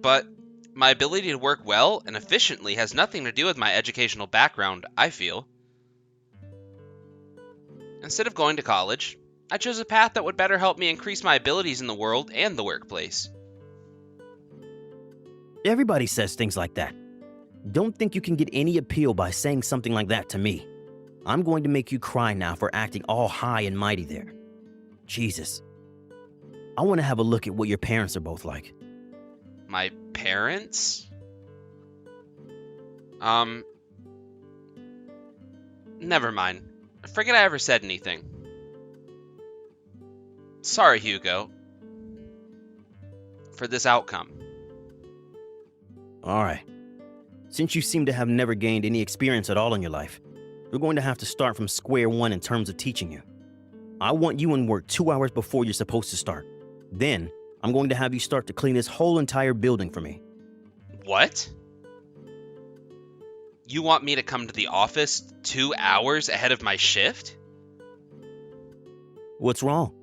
But my ability to work well and efficiently has nothing to do with my educational background, I feel. Instead of going to college, I chose a path that would better help me increase my abilities in the world and the workplace. Everybody says things like that. Don't think you can get any appeal by saying something like that to me. I'm going to make you cry now for acting all high and mighty there. Jesus. I want to have a look at what your parents are both like. My parents? Never mind. Forget I ever said anything. Sorry, Hugo, for this outcome. Alright. Since you seem to have never gained any experience at all in your life, we're going to have to start from square one in terms of teaching you. I want you in work 2 hours before you're supposed to start. Then, I'm going to have you start to clean this whole entire building for me. What? You want me to come to the office 2 hours ahead of my shift? What's wrong?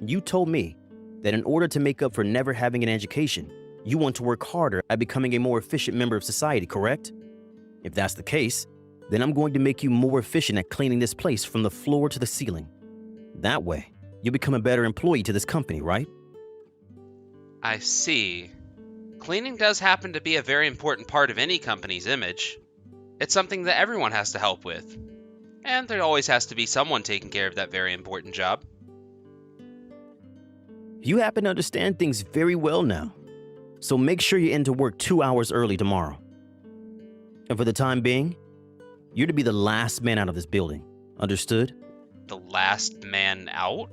You told me that in order to make up for never having an education, you want to work harder at becoming a more efficient member of society, correct? If that's the case, then I'm going to make you more efficient at cleaning this place from the floor to the ceiling. That way, you'll become a better employee to this company, right? I see. Cleaning does happen to be a very important part of any company's image. It's something that everyone has to help with. And there always has to be someone taking care of that very important job. You happen to understand things very well now. So make sure you're into work 2 hours early tomorrow. And for the time being, you're to be the last man out of this building. Understood? The last man out?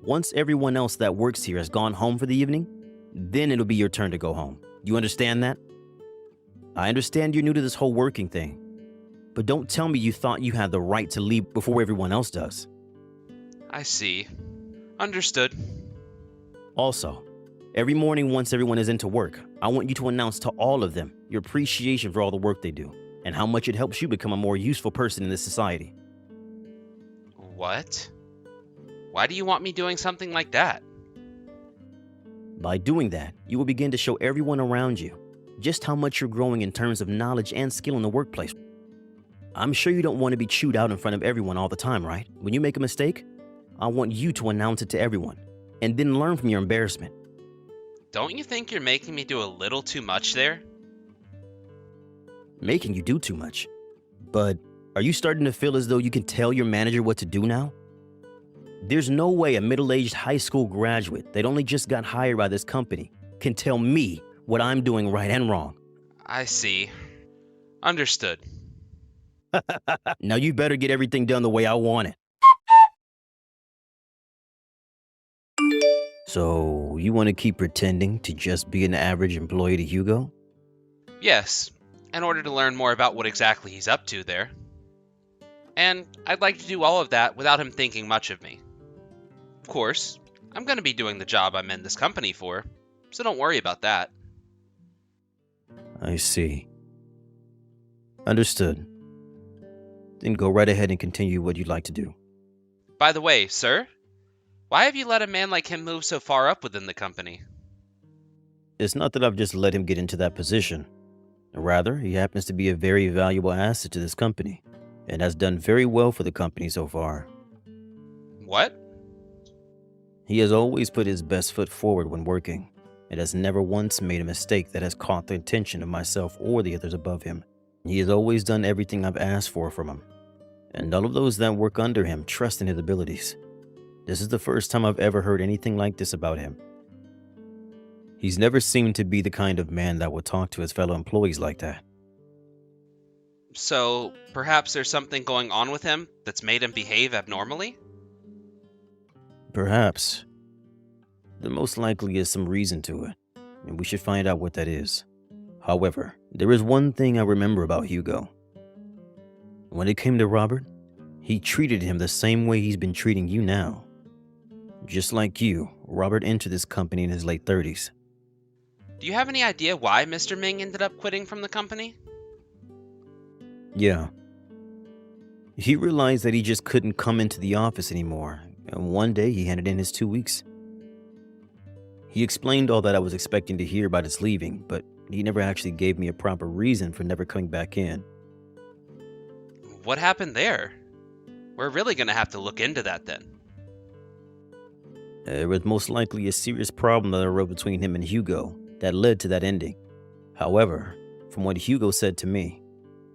Once everyone else that works here has gone home for the evening, then it'll be your turn to go home. You understand that? I understand you're new to this whole working thing, but don't tell me you thought you had the right to leave before everyone else does. I see. Understood. Also, every morning once everyone is into work, I want you to announce to all of them your appreciation for all the work they do and how much it helps you become a more useful person in this society. What? Why do you want me doing something like that? By doing that, you will begin to show everyone around you just how much you're growing in terms of knowledge and skill in the workplace. I'm sure you don't want to be chewed out in front of everyone all the time, right? When you make a mistake, I want you to announce it to everyone and then learn from your embarrassment. Don't you think you're making me do a little too much there? Making you do too much. But are you starting to feel as though you can tell your manager what to do now? There's no way a middle-aged high school graduate that only just got hired by this company can tell me what I'm doing right and wrong. I see. Understood. Now you better get everything done the way I want it. So, you want to keep pretending to just be an average employee to Hugo? Yes, in order to learn more about what exactly he's up to there. And I'd like to do all of that without him thinking much of me. Of course, I'm going to be doing the job I'm in this company for, so don't worry about that. I see. Understood. Then go right ahead and continue what you'd like to do. By the way, sir, why have you let a man like him move so far up within the company? It's not that I've just let him get into that position. Rather, he happens to be a very valuable asset to this company, and has done very well for the company so far. What? He has always put his best foot forward when working, and has never once made a mistake that has caught the attention of myself or the others above him. He has always done everything I've asked for from him, and all of those that work under him trust in his abilities. This is the first time I've ever heard anything like this about him. He's never seemed to be the kind of man that would talk to his fellow employees like that. So, perhaps there's something going on with him that's made him behave abnormally? Perhaps. There most likely is some reason to it, and we should find out what that is. However, there is one thing I remember about Hugo. When it came to Robert, he treated him the same way he's been treating you now. Just like you, Robert entered this company in his late 30s. Do you have any idea why Mr. Ming ended up quitting from the company? Yeah. He realized that he just couldn't come into the office anymore, and one day he handed in his 2 weeks. He explained all that I was expecting to hear about his leaving, but he never actually gave me a proper reason for never coming back in. What happened there? We're really gonna have to look into that then. There was most likely a serious problem that arose between him and Hugo that led to that ending. However, from what Hugo said to me,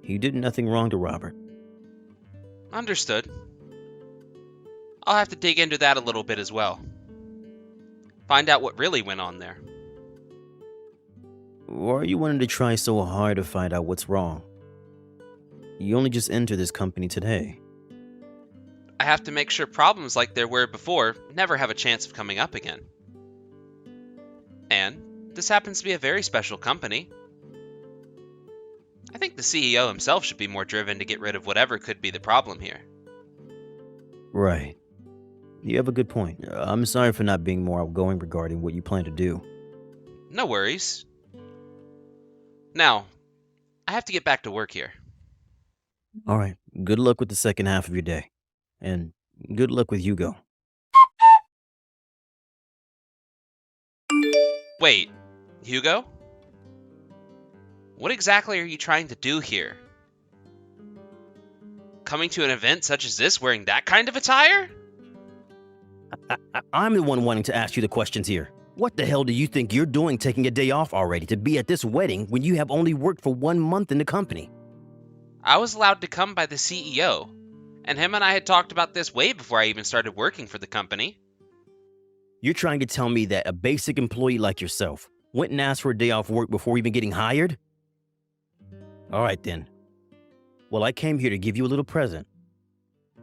he did nothing wrong to Robert. Understood. I'll have to dig into that a little bit as well. Find out what really went on there. Or are you wanting to try so hard to find out what's wrong? You only just entered this company today. I have to make sure problems like there were before never have a chance of coming up again. And this happens to be a very special company. I think the CEO himself should be more driven to get rid of whatever could be the problem here. Right. You have a good point. I'm sorry for not being more outgoing regarding what you plan to do. No worries. Now, I have to get back to work here. All right. Good luck with the second half of your day. And good luck with Hugo. Wait, Hugo? What exactly are you trying to do here? Coming to an event such as this wearing that kind of attire? I'm the one wanting to ask you the questions here. What the hell do you think you're doing taking a day off already to be at this wedding when you have only worked for 1 month in the company? I was allowed to come by the CEO, and him and I had talked about this way before I even started working for the company. You're trying to tell me that a basic employee like yourself went and asked for a day off work before even getting hired? All right then. Well, I came here to give you a little present.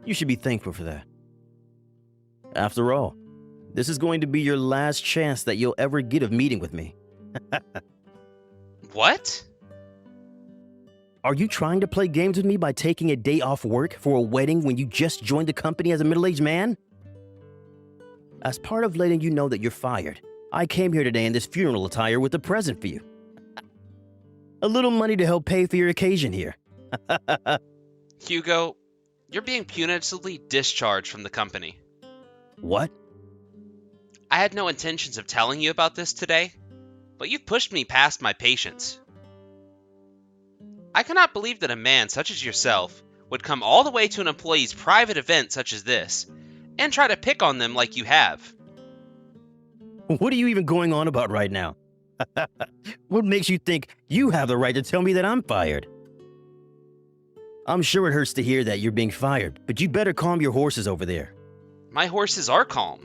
You should be thankful for that. After all, this is going to be your last chance that you'll ever get of meeting with me. What? Are you trying to play games with me by taking a day off work for a wedding when you just joined the company as a middle-aged man? As part of letting you know that you're fired, I came here today in this funeral attire with a present for you. A little money to help pay for your occasion here. Hugo, you're being punitively discharged from the company. What? I had no intentions of telling you about this today, but you've pushed me past my patience. I cannot believe that a man such as yourself would come all the way to an employee's private event such as this, and try to pick on them like you have. What are you even going on about right now? What makes you think you have the right to tell me that I'm fired? I'm sure it hurts to hear that you're being fired, but you better calm your horses over there. My horses are calm.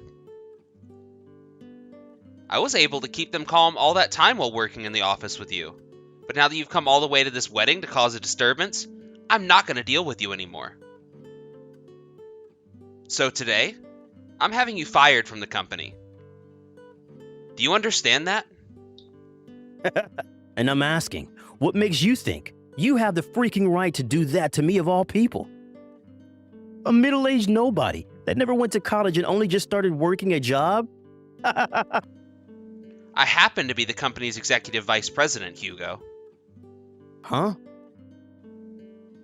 I was able to keep them calm all that time while working in the office with you. But now that you've come all the way to this wedding to cause a disturbance, I'm not going to deal with you anymore. So today, I'm having you fired from the company. Do you understand that? And I'm asking, what makes you think you have the freaking right to do that to me of all people? A middle-aged nobody that never went to college and only just started working a job? I happen to be the company's executive vice president, Hugo. Huh?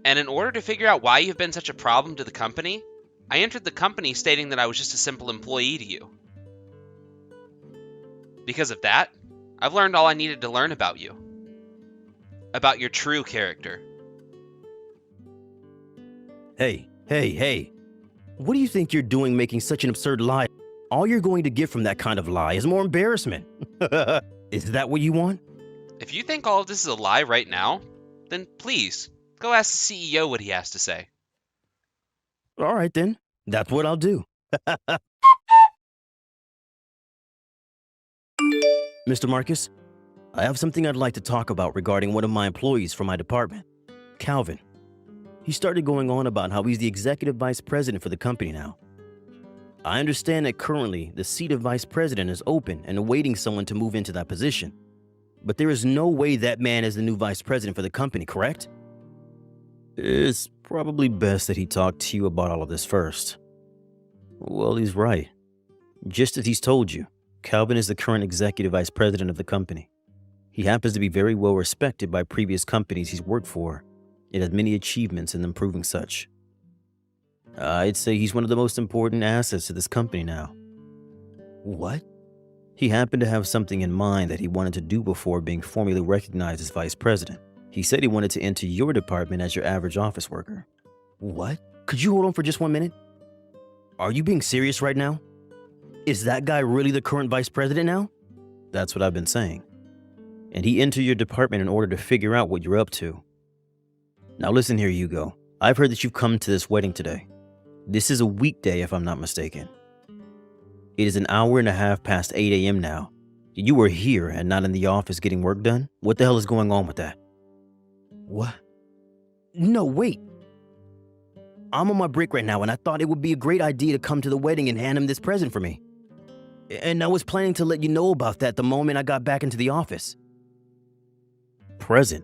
And in order to figure out why you've been such a problem to the company, I entered the company stating that I was just a simple employee to you. Because of that, I've learned all I needed to learn about you. About your true character. Hey. What do you think you're doing making such an absurd lie? All you're going to get from that kind of lie is more embarrassment. Is that what you want? If you think all of this is a lie right now, then please, go ask the CEO what he has to say. All right then, that's what I'll do. Mr. Marcus, I have something I'd like to talk about regarding one of my employees from my department, Calvin. He started going on about how he's the executive vice president for the company now. I understand that currently the seat of vice president is open and awaiting someone to move into that position. But there is no way that man is the new vice president for the company, correct? It's probably best that he talk to you about all of this first. Well, he's right. Just as he's told you, Calvin is the current executive vice president of the company. He happens to be very well respected by previous companies he's worked for. It has many achievements in improving such. I'd say he's one of the most important assets to this company now. What? He happened to have something in mind that he wanted to do before being formally recognized as vice president. He said he wanted to enter your department as your average office worker. What? Could you hold on for just 1 minute? Are you being serious right now? Is that guy really the current vice president now? That's what I've been saying. And he entered your department in order to figure out what you're up to. Now listen here, Hugo. I've heard that you've come to this wedding today. This is a weekday, if I'm not mistaken. It is an hour and a half past 8 a.m. now. You were here and not in the office getting work done? What the hell is going on with that? What? No, wait. I'm on my break right now, and I thought it would be a great idea to come to the wedding and hand him this present for me. And I was planning to let you know about that the moment I got back into the office. Present?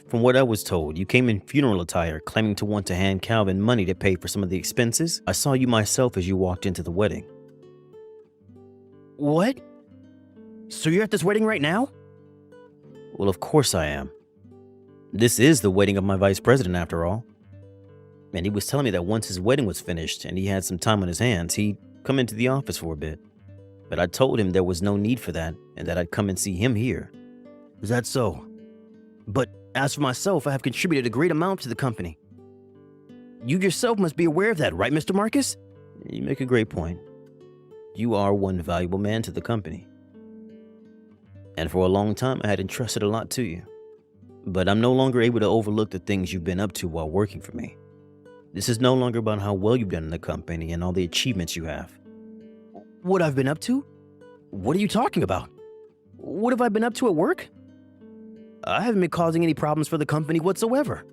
From what I was told, you came in funeral attire, claiming to want to hand Calvin money to pay for some of the expenses. I saw you myself as you walked into the wedding. What? So you're at this wedding right now? Well, of course I am. This is the wedding of my vice president, after all. And he was telling me that once his wedding was finished and he had some time on his hands, he'd come into the office for a bit. But I told him there was no need for that and that I'd come and see him here. Is that so? But as for myself, I have contributed a great amount to the company. You yourself must be aware of that, right, Mr. Marcus? You make a great point. You are one valuable man to the company. And for a long time, I had entrusted a lot to you. But I'm no longer able to overlook the things you've been up to while working for me. This is no longer about how well you've done in the company and all the achievements you have. What I've been up to? What are you talking about? What have I been up to at work? I haven't been causing any problems for the company whatsoever.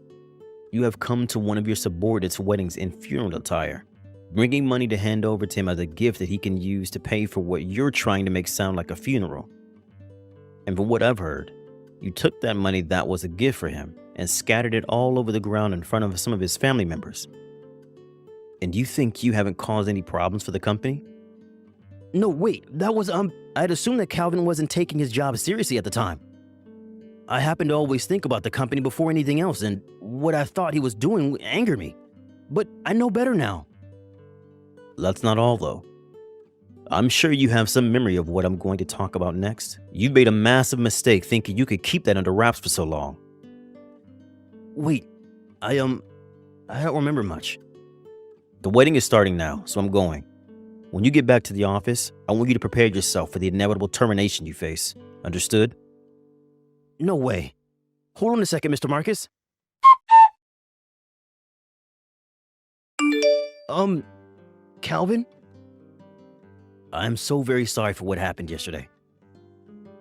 You have come to one of your subordinates' weddings in funeral attire, bringing money to hand over to him as a gift that he can use to pay for what you're trying to make sound like a funeral. And from what I've heard, you took that money that was a gift for him and scattered it all over the ground in front of some of his family members. And you think you haven't caused any problems for the company? No, wait, that was, I'd assumed that Calvin wasn't taking his job seriously at the time. I happen to always think about the company before anything else, and what I thought he was doing angered me. But I know better now. That's not all, though. I'm sure you have some memory of what I'm going to talk about next. You've made a massive mistake thinking you could keep that under wraps for so long. Wait, I don't remember much. The wedding is starting now, so I'm going. When you get back to the office, I want you to prepare yourself for the inevitable termination you face. Understood? No way. Hold on a second, Mr. Marcus. Calvin? I'm so very sorry for what happened yesterday.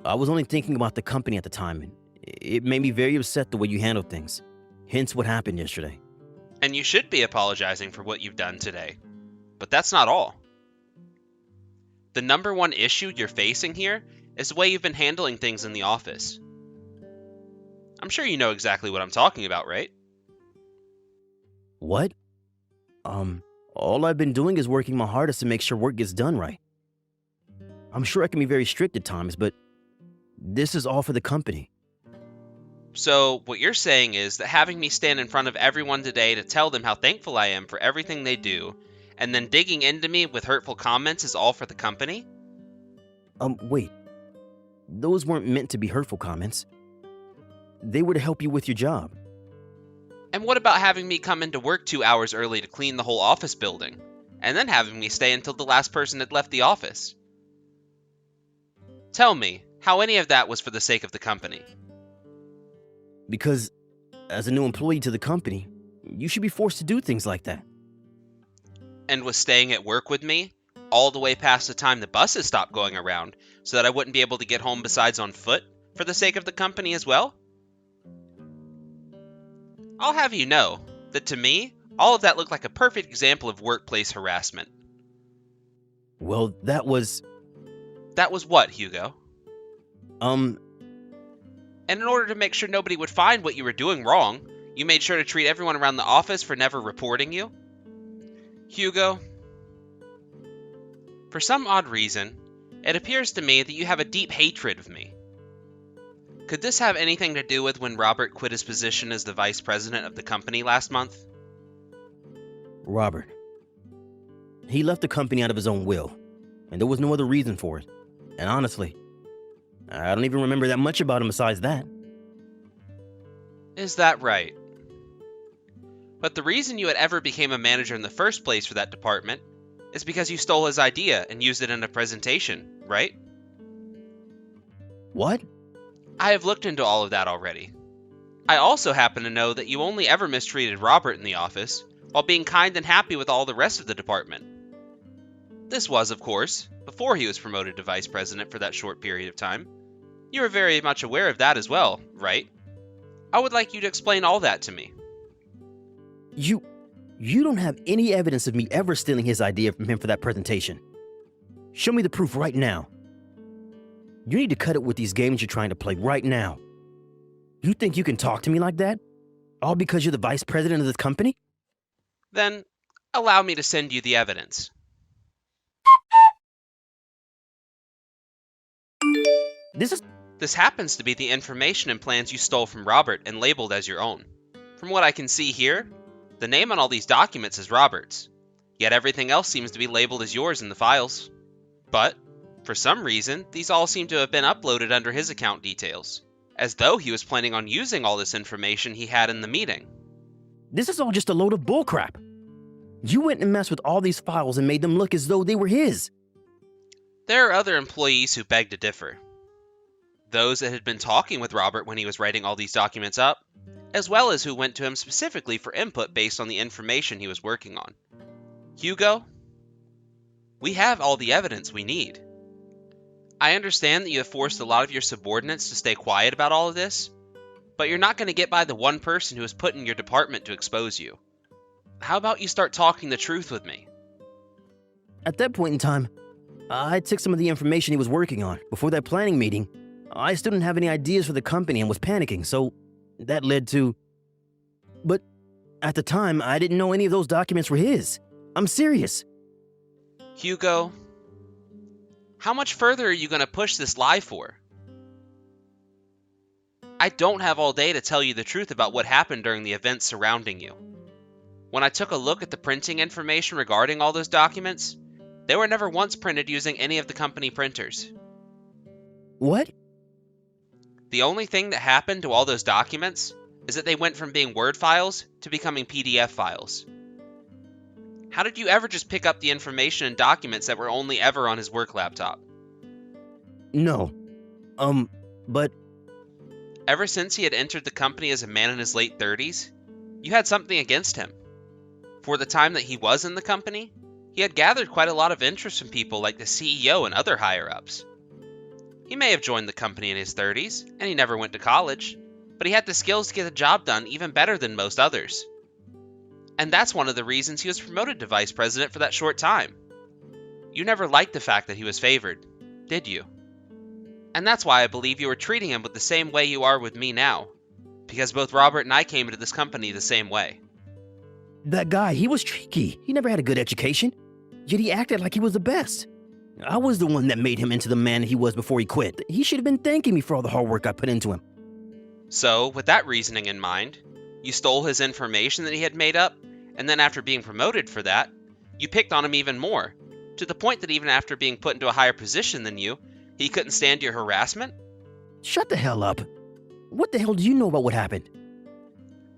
I was only thinking about the company at the time, and it made me very upset the way you handled things. Hence what happened yesterday. And you should be apologizing for what you've done today. But that's not all. The number one issue you're facing here is the way you've been handling things in the office. I'm sure you know exactly what I'm talking about, right? What? All I've been doing is working my hardest to make sure work gets done right. I'm sure I can be very strict at times, but this is all for the company. So, what you're saying is that having me stand in front of everyone today to tell them how thankful I am for everything they do, and then digging into me with hurtful comments is all for the company? Wait. Those weren't meant to be hurtful comments. They were to help you with your job. And what about having me come into work 2 hours early to clean the whole office building, and then having me stay until the last person had left the office? Tell me how any of that was for the sake of the company. Because, as a new employee to the company, you should be forced to do things like that. And was staying at work with me all the way past the time the buses stopped going around so that I wouldn't be able to get home besides on foot for the sake of the company as well? I'll have you know that to me, all of that looked like a perfect example of workplace harassment. Well, that was... That was what, Hugo? Um... And in order to make sure nobody would find what you were doing wrong, you made sure to treat everyone around the office for never reporting you? Hugo, for some odd reason, it appears to me that you have a deep hatred of me. Could this have anything to do with when Robert quit his position as the vice president of the company last month? Robert. He left the company out of his own will, and there was no other reason for it. And honestly, I don't even remember that much about him besides that. Is that right? But the reason you had ever became a manager in the first place for that department is because you stole his idea and used it in a presentation, right? What? I have looked into all of that already. I also happen to know that you only ever mistreated Robert in the office, while being kind and happy with all the rest of the department. This was, of course, before he was promoted to vice president for that short period of time. You are very much aware of that as well, right? I would like you to explain all that to me. You don't have any evidence of me ever stealing his idea from him for that presentation. Show me the proof right now. You need to cut it with these games you're trying to play right now. You think you can talk to me like that? All because you're the vice president of this company? Then, allow me to send you the evidence. This happens to be the information and plans you stole from Robert and labeled as your own. From what I can see here, the name on all these documents is Robert's, yet everything else seems to be labeled as yours in the files. But, for some reason, these all seem to have been uploaded under his account details, as though he was planning on using all this information he had in the meeting. This is all just a load of bullcrap. You went and messed with all these files and made them look as though they were his. There are other employees who beg to differ. Those that had been talking with Robert when he was writing all these documents up, as well as who went to him specifically for input based on the information he was working on. Hugo, we have all the evidence we need. I understand that you have forced a lot of your subordinates to stay quiet about all of this, but you're not going to get by the one person who was put in your department to expose you. How about you start talking the truth with me? At that point in time, I took some of the information he was working on. Before that planning meeting, I still didn't have any ideas for the company and was panicking, so that led to... But at the time, I didn't know any of those documents were his. I'm serious. Hugo, how much further are you going to push this lie for? I don't have all day to tell you the truth about what happened during the events surrounding you. When I took a look at the printing information regarding all those documents, they were never once printed using any of the company printers. What? The only thing that happened to all those documents is that they went from being Word files to becoming PDF files. How did you ever just pick up the information and documents that were only ever on his work laptop? No. But... Ever since he had entered the company as a man in his late 30s, you had something against him. For the time that he was in the company, he had gathered quite a lot of interest from people like the CEO and other higher-ups. He may have joined the company in his 30s, and he never went to college, but he had the skills to get the job done even better than most others. And that's one of the reasons he was promoted to vice president for that short time. You never liked the fact that he was favored, did you? And that's why I believe you were treating him with the same way you are with me now, because both Robert and I came into this company the same way. That guy, he was tricky. He never had a good education, yet he acted like he was the best. I was the one that made him into the man he was before he quit. He should have been thanking me for all the hard work I put into him. So, with that reasoning in mind, you stole his information that he had made up, and then after being promoted for that, you picked on him even more, to the point that even after being put into a higher position than you, he couldn't stand your harassment? Shut the hell up. What the hell do you know about what happened?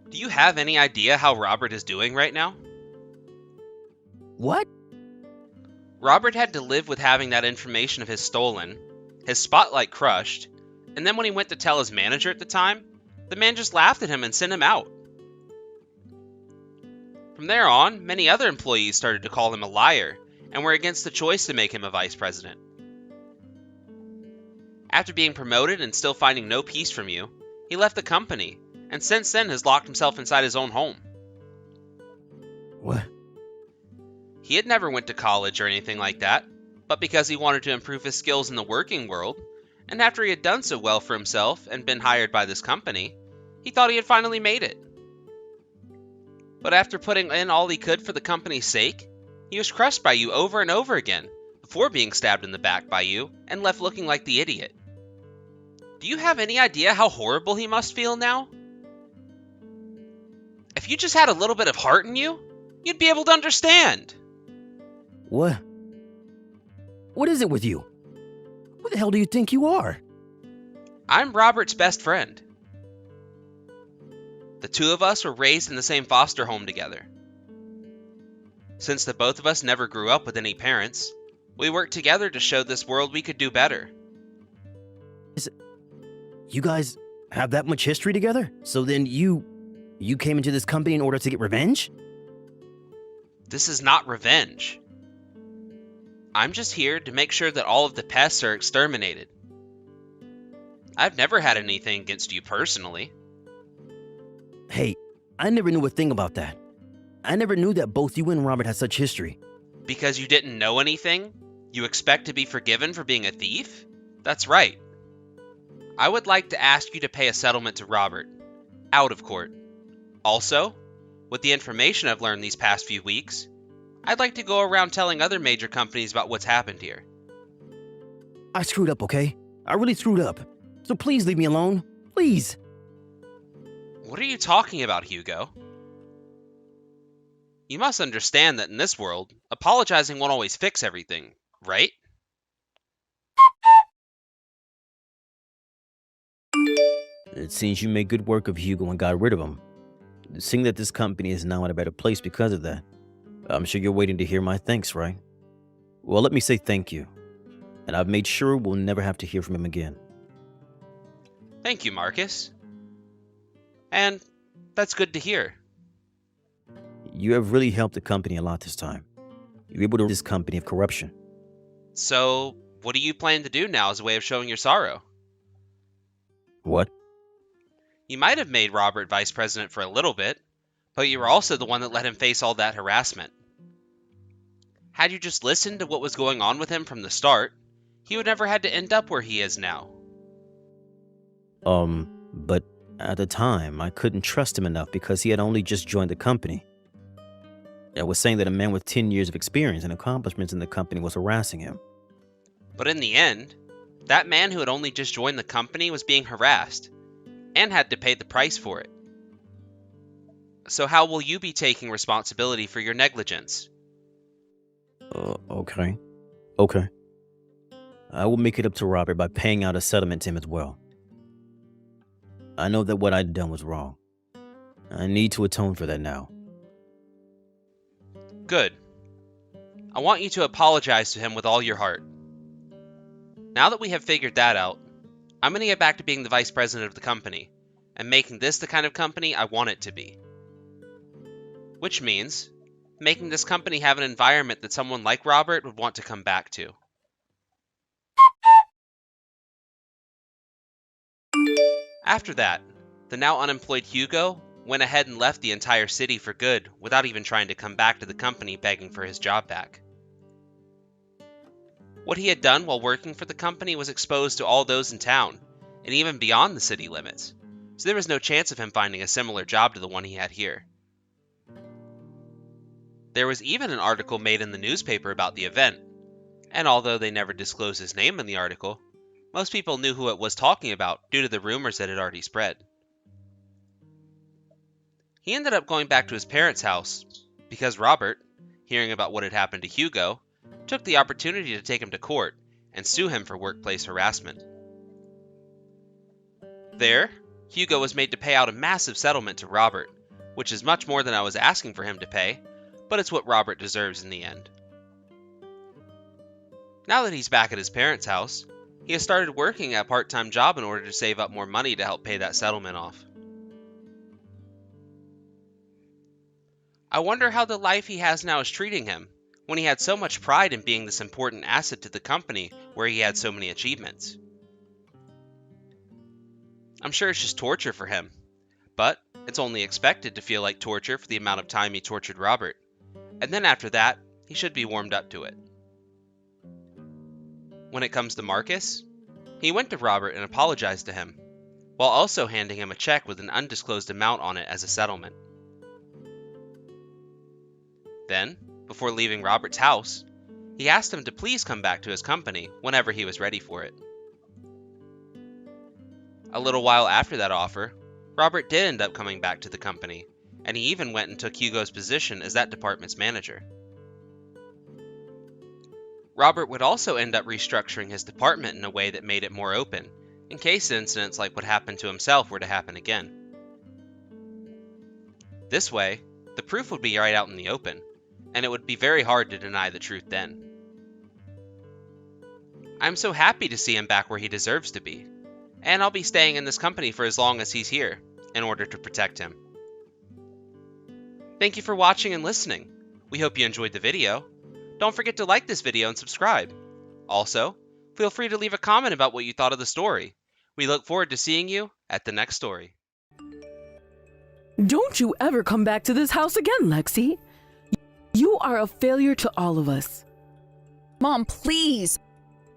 Do you have any idea how Robert is doing right now? What? Robert had to live with having that information of his stolen, his spotlight crushed, and then when he went to tell his manager at the time, the man just laughed at him and sent him out. From there on, many other employees started to call him a liar and were against the choice to make him a vice president. After being promoted and still finding no peace from you, he left the company, and since then has locked himself inside his own home. What? He had never went to college or anything like that, but because he wanted to improve his skills in the working world, and after he had done so well for himself and been hired by this company, he thought he had finally made it. But after putting in all he could for the company's sake, he was crushed by you over and over again, before being stabbed in the back by you and left looking like the idiot. Do you have any idea how horrible he must feel now? If you just had a little bit of heart in you, you'd be able to understand. What? What is it with you? Who the hell do you think you are? I'm Robert's best friend. The two of us were raised in the same foster home together. Since the both of us never grew up with any parents, we worked together to show this world we could do better. You guys have that much history together? So then you came into this company in order to get revenge? This is not revenge. I'm just here to make sure that all of the pests are exterminated. I've never had anything against you personally. Hey, I never knew a thing about that. I never knew that both you and Robert had such history. Because you didn't know anything, you expect to be forgiven for being a thief? That's right. I would like to ask you to pay a settlement to Robert, out of court. Also, with the information I've learned these past few weeks, I'd like to go around telling other major companies about what's happened here. I screwed up, okay? I really screwed up. So please leave me alone. Please. What are you talking about, Hugo? You must understand that in this world, apologizing won't always fix everything, right? It seems you made good work of Hugo and got rid of him. Seeing that this company is now in a better place because of that, I'm sure you're waiting to hear my thanks, right? Well, let me say thank you. And I've made sure we'll never have to hear from him again. Thank you, Marcus. And that's good to hear. You have really helped the company a lot this time. You're able to rid this company of corruption. So, what do you plan to do now as a way of showing your sorrow? What? You might have made Robert vice president for a little bit, but you were also the one that let him face all that harassment. Had you just listened to what was going on with him from the start, he would never had to end up where he is now. But at the time, I couldn't trust him enough because he had only just joined the company. I was saying that a man with 10 years of experience and accomplishments in the company was harassing him. But in the end, that man who had only just joined the company was being harassed, and had to pay the price for it. So how will you be taking responsibility for your negligence? Okay. I will make it up to Robert by paying out a settlement to him as well. I know that what I'd done was wrong. I need to atone for that now. Good. I want you to apologize to him with all your heart. Now that we have figured that out, I'm going to get back to being the vice president of the company, and making this the kind of company I want it to be. Which means, making this company have an environment that someone like Robert would want to come back to. After that, the now unemployed Hugo went ahead and left the entire city for good without even trying to come back to the company begging for his job back. What he had done while working for the company was exposed to all those in town, and even beyond the city limits, so there was no chance of him finding a similar job to the one he had here. There was even an article made in the newspaper about the event, and although they never disclosed his name in the article, most people knew who it was talking about due to the rumors that had already spread. He ended up going back to his parents' house because Robert, hearing about what had happened to Hugo, took the opportunity to take him to court and sue him for workplace harassment. There, Hugo was made to pay out a massive settlement to Robert, which is much more than I was asking for him to pay, but it's what Robert deserves in the end. Now that he's back at his parents' house, he has started working a part-time job in order to save up more money to help pay that settlement off. I wonder how the life he has now is treating him, when he had so much pride in being this important asset to the company where he had so many achievements. I'm sure it's just torture for him, but it's only expected to feel like torture for the amount of time he tortured Robert, and then after that, he should be warmed up to it. When it comes to Marcus, he went to Robert and apologized to him, while also handing him a check with an undisclosed amount on it as a settlement. Then, before leaving Robert's house, he asked him to please come back to his company whenever he was ready for it. A little while after that offer, Robert did end up coming back to the company, and he even went and took Hugo's position as that department's manager. Robert would also end up restructuring his department in a way that made it more open, in case incidents like what happened to himself were to happen again. This way, the proof would be right out in the open, and it would be very hard to deny the truth then. I'm so happy to see him back where he deserves to be, and I'll be staying in this company for as long as he's here, in order to protect him. Thank you for watching and listening. We hope you enjoyed the video. Don't forget to like this video and subscribe. Also, feel free to leave a comment about what you thought of the story. We look forward to seeing you at the next story. Don't you ever come back to this house again, Lexi. You are a failure to all of us. Mom, please!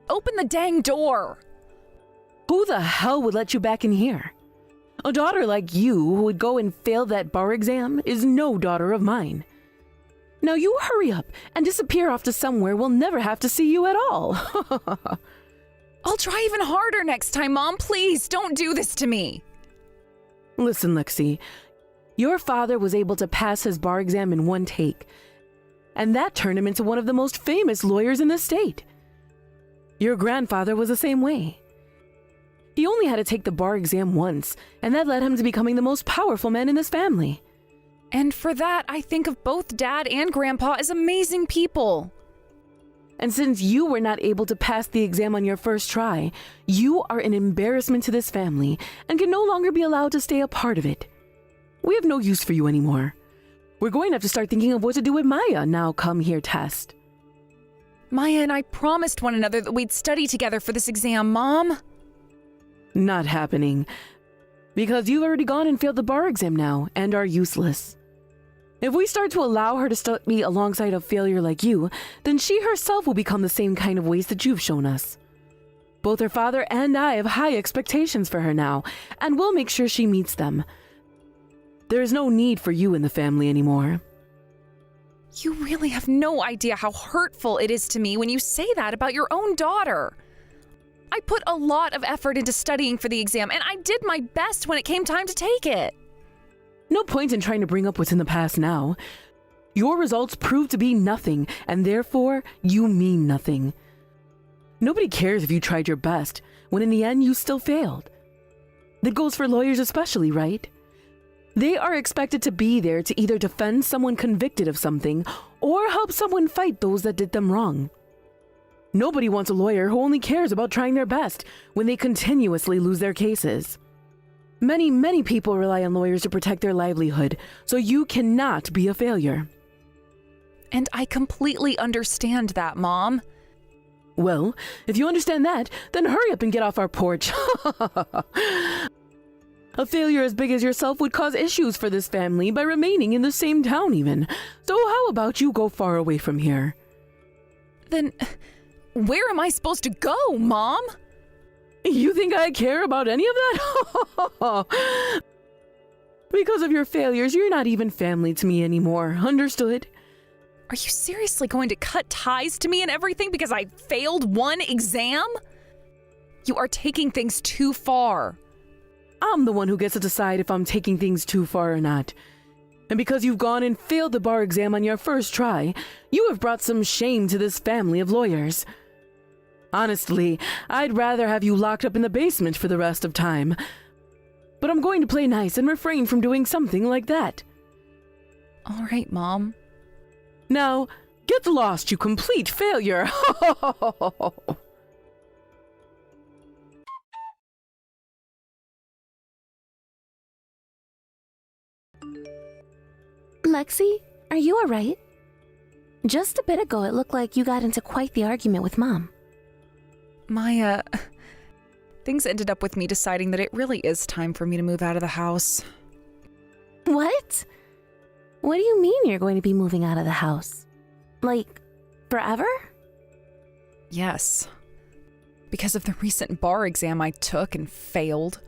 Open the dang door! Who the hell would let you back in here? A daughter like you who would go and fail that bar exam is no daughter of mine. Now you hurry up and disappear off to somewhere we'll never have to see you at all. I'll try even harder next time, Mom. Please, don't do this to me. Listen, Lexi, your father was able to pass his bar exam in one take, and that turned him into one of the most famous lawyers in the state. Your grandfather was the same way. He only had to take the bar exam once, and that led him to becoming the most powerful man in this family. And for that, I think of both Dad and Grandpa as amazing people. And since you were not able to pass the exam on your first try, you are an embarrassment to this family and can no longer be allowed to stay a part of it. We have no use for you anymore. We're going to have to start thinking of what to do with Maya now come here test. Maya and I promised one another that we'd study together for this exam, Mom. Not happening. Because you've already gone and failed the bar exam now and are useless. If we start to allow her to study alongside a failure like you, then she herself will become the same kind of waste that you've shown us. Both her father and I have high expectations for her now, and we'll make sure she meets them. There is no need for you in the family anymore. You really have no idea how hurtful it is to me when you say that about your own daughter. I put a lot of effort into studying for the exam, and I did my best when it came time to take it. No point in trying to bring up what's in the past now. Your results prove to be nothing, and therefore, you mean nothing. Nobody cares if you tried your best, when in the end you still failed. That goes for lawyers especially, right? They are expected to be there to either defend someone convicted of something, or help someone fight those that did them wrong. Nobody wants a lawyer who only cares about trying their best when they continuously lose their cases. Many people rely on lawyers to protect their livelihood, so you cannot be a failure. And I completely understand that, Mom. Well, if you understand that, then hurry up and get off our porch. A failure as big as yourself would cause issues for this family by remaining in the same town even. So how about you go far away from here? Then, where am I supposed to go, Mom? You think I care about any of that? Because of your failures, you're not even family to me anymore. Understood? Are you seriously going to cut ties to me and everything because I failed one exam? You are taking things too far. I'm the one who gets to decide if I'm taking things too far or not. And because you've gone and failed the bar exam on your first try, you have brought some shame to this family of lawyers. Honestly, I'd rather have you locked up in the basement for the rest of time. But I'm going to play nice and refrain from doing something like that. All right, Mom. Now, get lost, you complete failure. Lexi, are you alright? Just a bit ago, it looked like you got into quite the argument with Mom. Maya, things ended up with me deciding that it really is time for me to move out of the house. What? What do you mean you're going to be moving out of the house? Like, forever? Yes. Because of the recent bar exam I took and failed.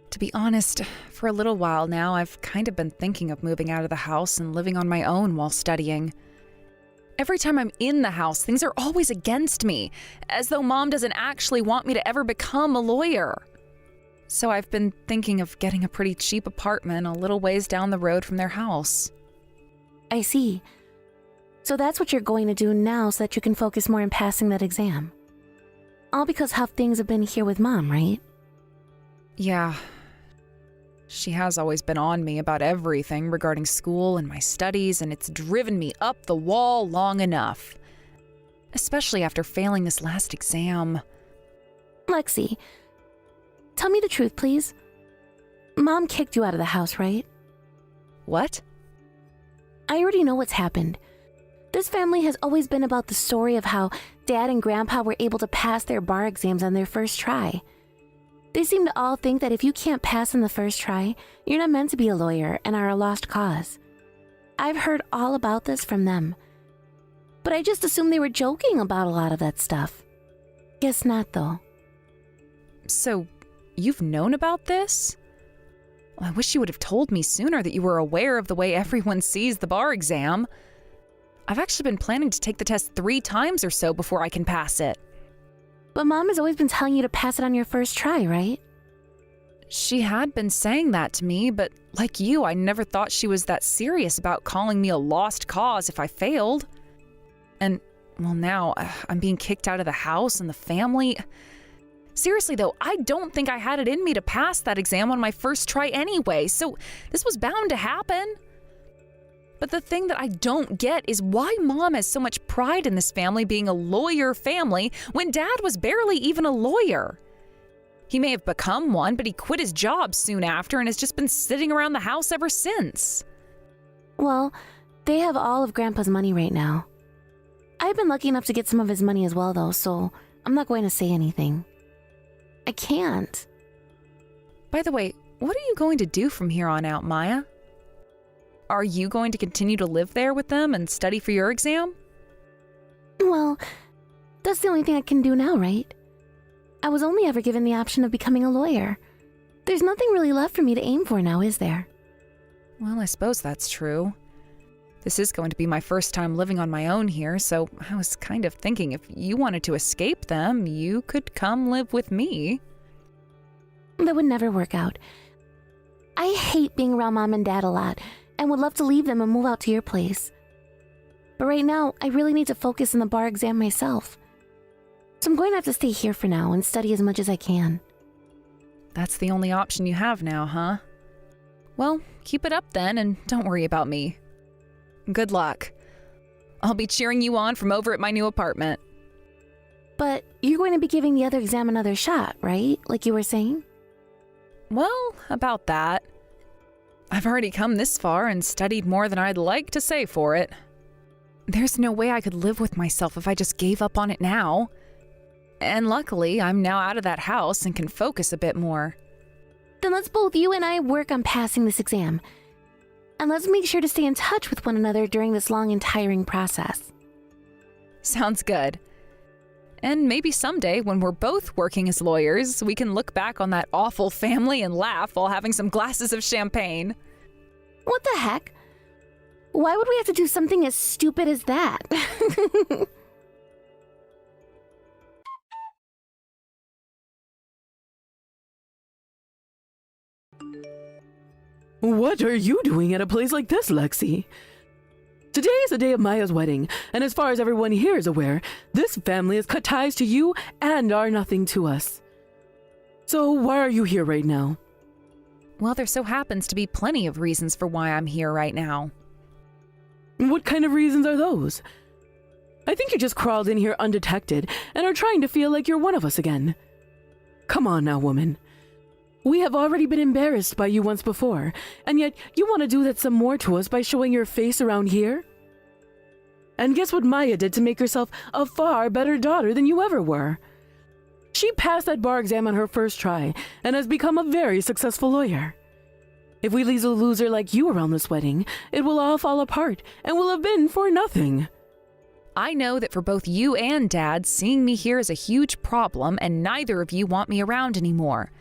To be honest, for a little while now, I've kind of been thinking of moving out of the house and living on my own while studying. Every time I'm in the house, things are always against me, as though Mom doesn't actually want me to ever become a lawyer. So I've been thinking of getting a pretty cheap apartment a little ways down the road from their house. I see. So that's what you're going to do now so that you can focus more on passing that exam. All because how things have been here with Mom, right? Yeah. She has always been on me about everything regarding school and my studies, and it's driven me up the wall long enough. Especially after failing this last exam. Lexi, tell me the truth, please. Mom kicked you out of the house, right? What? I already know what's happened. This family has always been about the story of how Dad and Grandpa were able to pass their bar exams on their first try. They seem to all think that if you can't pass on the first try, you're not meant to be a lawyer and are a lost cause. I've heard all about this from them. But I just assumed they were joking about a lot of that stuff. Guess not, though. So, you've known about this? Well, I wish you would have told me sooner that you were aware of the way everyone sees the bar exam. I've actually been planning to take the test 3 times or so before I can pass it. But Mom has always been telling you to pass it on your first try, right? She had been saying that to me, but like you, I never thought she was that serious about calling me a lost cause if I failed. And, well, now I'm being kicked out of the house and the family. Seriously, though, I don't think I had it in me to pass that exam on my first try anyway, so this was bound to happen. But the thing that I don't get is why Mom has so much pride in this family being a lawyer family when Dad was barely even a lawyer. He may have become one, but he quit his job soon after and has just been sitting around the house ever since. Well, they have all of Grandpa's money right now. I've been lucky enough to get some of his money as well, though, so I'm not going to say anything. I can't. By the way, what are you going to do from here on out, Maya? Are you going to continue to live there with them and study for your exam? Well, that's the only thing I can do now, right? I was only ever given the option of becoming a lawyer. There's nothing really left for me to aim for now, is there? Well, I suppose that's true. This is going to be my first time living on my own here, so I was kind of thinking if you wanted to escape them, you could come live with me. That would never work out. I hate being around Mom and Dad a lot, and would love to leave them and move out to your place. But right now, I really need to focus on the bar exam myself. So I'm going to have to stay here for now and study as much as I can. That's the only option you have now, huh? Well, keep it up then, and don't worry about me. Good luck. I'll be cheering you on from over at my new apartment. But you're going to be giving the other exam another shot, right? Like you were saying? Well, about that. I've already come this far and studied more than I'd like to say for it. There's no way I could live with myself if I just gave up on it now. And luckily, I'm now out of that house and can focus a bit more. Then let's both you and I work on passing this exam. And let's make sure to stay in touch with one another during this long and tiring process. Sounds good. And maybe someday, when we're both working as lawyers, we can look back on that awful family and laugh while having some glasses of champagne. What the heck? Why would we have to do something as stupid as that? What are you doing at a place like this, Lexi? Today is the day of Maya's wedding, and as far as everyone here is aware, this family has cut ties to you and are nothing to us. So why are you here right now? Well, there so happens to be plenty of reasons for why I'm here right now. What kind of reasons are those? I think you just crawled in here undetected and are trying to feel like you're one of us again. Come on now, woman. We have already been embarrassed by you once before, and yet you want to do that some more to us by showing your face around here? And guess what Maya did to make herself a far better daughter than you ever were? She passed that bar exam on her first try and has become a very successful lawyer. If we leave a loser like you around this wedding, it will all fall apart and will have been for nothing. I know that for both you and Dad, seeing me here is a huge problem, and neither of you want me around anymore.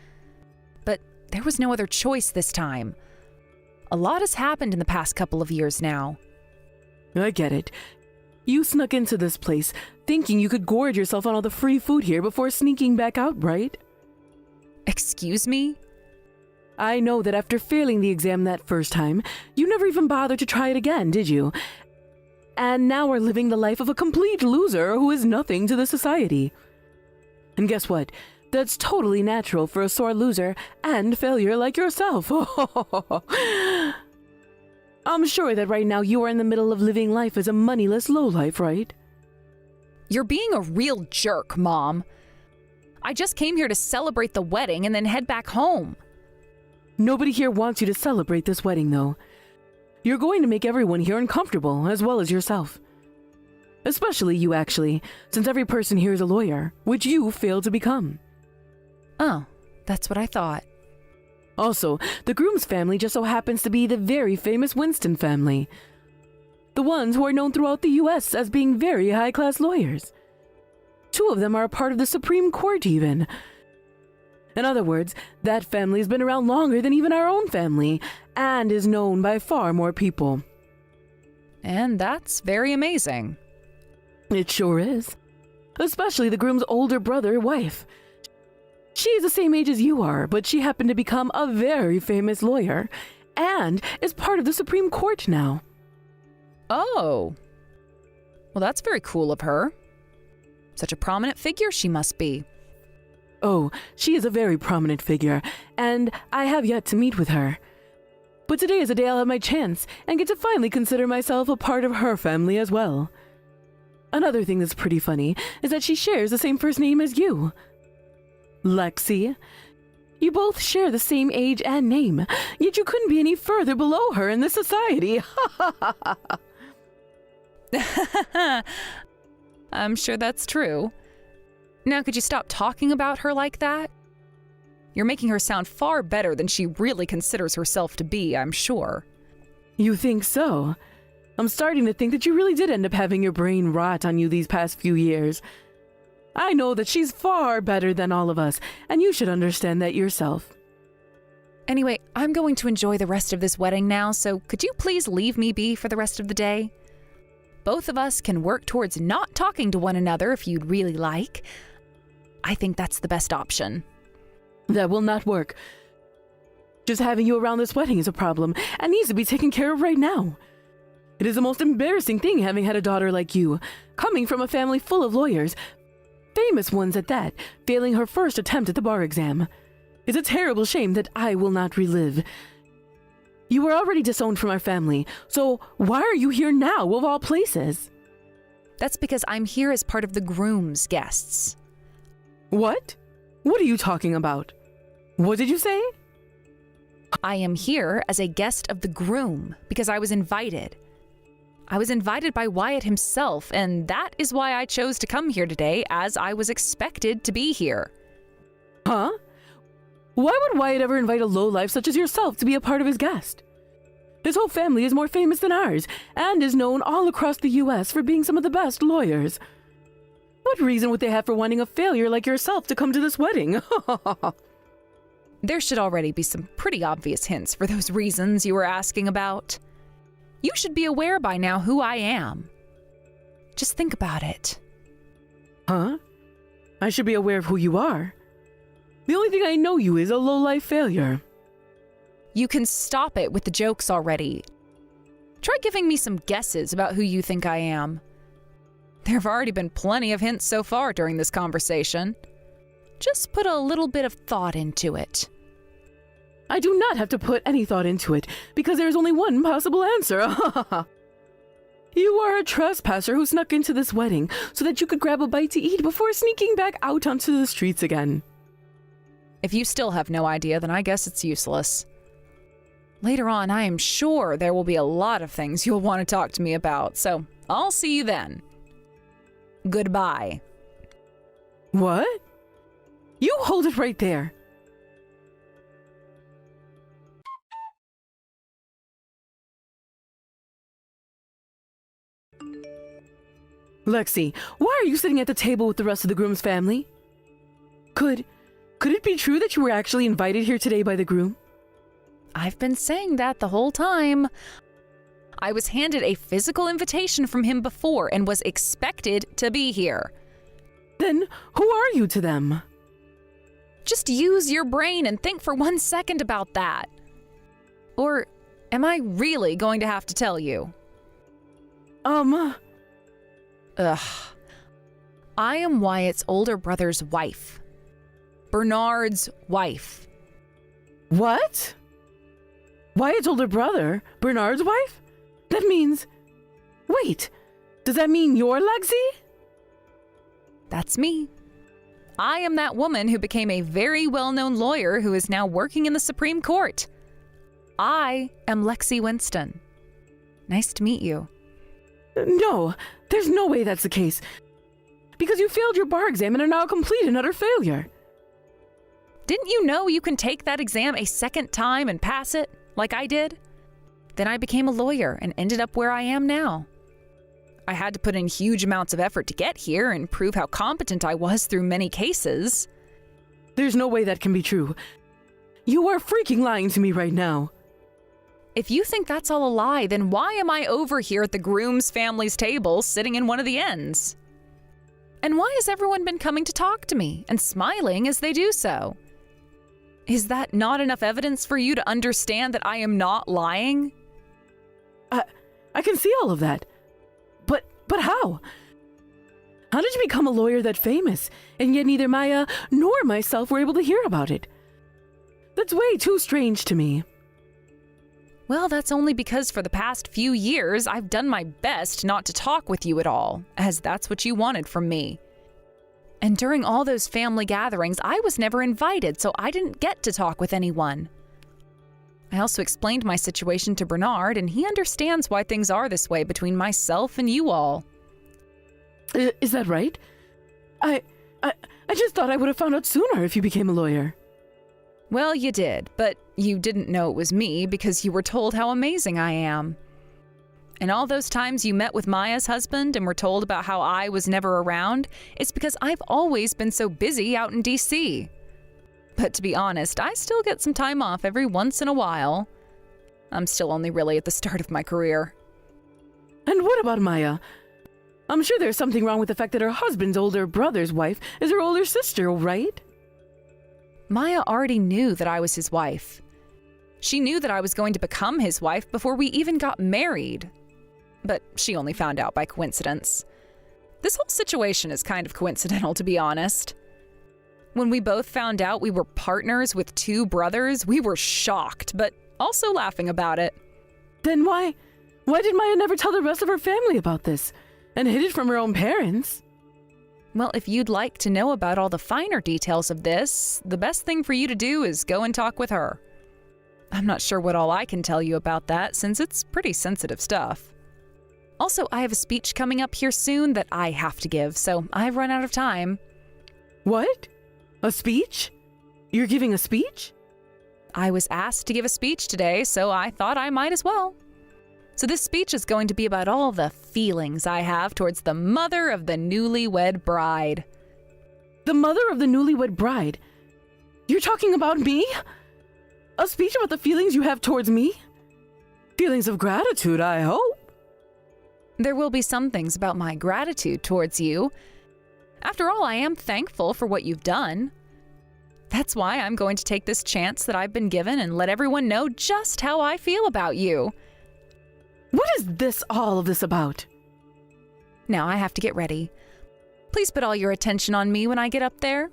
But there was no other choice this time. A lot has happened in the past couple of years now. I get it. You snuck into this place thinking you could gorge yourself on all the free food here before sneaking back out, right? Excuse me? I know that after failing the exam that first time, you never even bothered to try it again, did you? and now are living the life of a complete loser who is nothing to the society. And guess what? That's totally natural for a sore loser and failure like yourself. I'm sure that right now you are in the middle of living life as a moneyless lowlife, right? You're being a real jerk, Mom. I just came here to celebrate the wedding and then head back home. Nobody here wants you to celebrate this wedding, though. You're going to make everyone here uncomfortable, as well as yourself. Especially you, actually, since every person here is a lawyer, which you failed to become. Oh, that's what I thought. Also, the groom's family just so happens to be the very famous Winston family. The ones who are known throughout the U.S. as being very high-class lawyers. 2 of them are a part of the Supreme Court, even. In other words, that family's been around longer than even our own family, and is known by far more people. And that's very amazing. It sure is. Especially the groom's older brother, wife. She's the same age as you are, but she happened to become a very famous lawyer, and is part of the Supreme Court now. Oh. Well, that's very cool of her. Such a prominent figure she must be. Oh, she is a very prominent figure, and I have yet to meet with her. But today is a day I'll have my chance, and get to finally consider myself a part of her family as well. Another thing that's pretty funny is that she shares the same first name as you. Lexi. You both share the same age and name, yet you couldn't be any further below her in this society. I'm sure that's true. Now, could you stop talking about her like that? You're making her sound far better than she really considers herself to be, I'm sure. You think so? I'm starting to think that you really did end up having your brain rot on you these past few years. I know that she's far better than all of us, and you should understand that yourself. Anyway, I'm going to enjoy the rest of this wedding now, so could you please leave me be for the rest of the day? Both of us can work towards not talking to one another if you'd really like. I think that's the best option. That will not work. Just having you around this wedding is a problem and needs to be taken care of right now. It is the most embarrassing thing having had a daughter like you, coming from a family full of lawyers, famous ones at that, failing her first attempt at the bar exam. It's a terrible shame that I will not relive. You were already disowned from our family, so why are you here now, of all places? That's because I'm here as part of the groom's guests. What? What are you talking about? What did you say? I am here as a guest of the groom because I was invited. I was invited by Wyatt himself, and that is why I chose to come here today, as I was expected to be here. Huh? Why would Wyatt ever invite a lowlife such as yourself to be a part of his guest? His whole family is more famous than ours, and is known all across the U.S. for being some of the best lawyers. What reason would they have for wanting a failure like yourself to come to this wedding? There should already be some pretty obvious hints for those reasons you were asking about. You should be aware by now who I am. Just think about it. Huh? I should be aware of who you are. The only thing I know you is a low-life failure. You can stop it with the jokes already. Try giving me some guesses about who you think I am. There have already been plenty of hints so far during this conversation. Just put a little bit of thought into it. I do not have to put any thought into it, because there is only one possible answer. You are a trespasser who snuck into this wedding so that you could grab a bite to eat before sneaking back out onto the streets again. If you still have no idea, then I guess it's useless. Later on, I am sure there will be a lot of things you'll want to talk to me about, so I'll see you then. Goodbye. What? You hold it right there. Lexi, why are you sitting at the table with the rest of the groom's family? Could it be true that you were actually invited here today by the groom? I've been saying that the whole time. I was handed a physical invitation from him before and was expected to be here. Then who are you to them? Just use your brain and think for 1 second about that. Or am I really going to have to tell you? Ugh. I am Wyatt's older brother's wife. Bernard's wife. What? Wyatt's older brother? Bernard's wife? That means... Wait, does that mean you're Lexi? That's me. I am that woman who became a very well-known lawyer who is now working in the Supreme Court. I am Lexi Winston. Nice to meet you. No, there's no way that's the case. Because you failed your bar exam and are now a complete and utter failure. Didn't you know you can take that exam a second time and pass it, like I did? Then I became a lawyer and ended up where I am now. I had to put in huge amounts of effort to get here and prove how competent I was through many cases. There's no way that can be true. You are freaking lying to me right now. If you think that's all a lie, then why am I over here at the groom's family's table sitting in one of the ends? And why has everyone been coming to talk to me and smiling as they do so? Is that not enough evidence for you to understand that I am not lying? I can see all of that. But how? How did you become a lawyer that famous, and yet neither Maya nor myself were able to hear about it? That's way too strange to me. Well, that's only because for the past few years, I've done my best not to talk with you at all, as that's what you wanted from me. And during all those family gatherings, I was never invited, so I didn't get to talk with anyone. I also explained my situation to Bernard, and he understands why things are this way between myself and you all. Is that right? I just thought I would have found out sooner if you became a lawyer. Well, you did, but you didn't know it was me because you were told how amazing I am. And all those times you met with Maya's husband and were told about how I was never around, it's because I've always been so busy out in D.C. But to be honest, I still get some time off every once in a while. I'm still only really at the start of my career. And what about Maya? I'm sure there's something wrong with the fact that her husband's older brother's wife is her older sister, right? Maya already knew that I was his wife. She knew that I was going to become his wife before we even got married. But she only found out by coincidence. This whole situation is kind of coincidental, to be honest. When we both found out we were partners with two brothers, we were shocked, but also laughing about it. Then why did Maya never tell the rest of her family about this and hid it from her own parents? Well, if you'd like to know about all the finer details of this, the best thing for you to do is go and talk with her. I'm not sure what all I can tell you about that, since it's pretty sensitive stuff. Also, I have a speech coming up here soon that I have to give, so I've run out of time. What? A speech? You're giving a speech? I was asked to give a speech today, so I thought I might as well. So this speech is going to be about all the feelings I have towards the mother of the newlywed bride. The mother of the newlywed bride? You're talking about me? A speech about the feelings you have towards me? Feelings of gratitude, I hope. There will be some things about my gratitude towards you. After all, I am thankful for what you've done. That's why I'm going to take this chance that I've been given and let everyone know just how I feel about you. What is all of this about? Now I have to get ready. Please put all your attention on me when I get up there.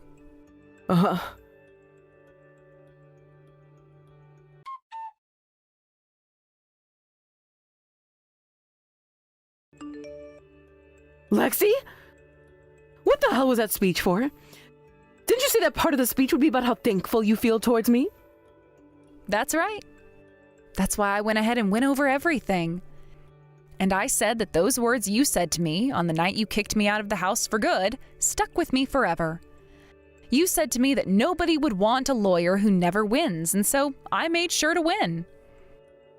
Lexi? What the hell was that speech for? Didn't you say that part of the speech would be about how thankful you feel towards me? That's right. That's why I went ahead and went over everything. And I said that those words you said to me on the night you kicked me out of the house for good stuck with me forever. You said to me that nobody would want a lawyer who never wins, and so I made sure to win.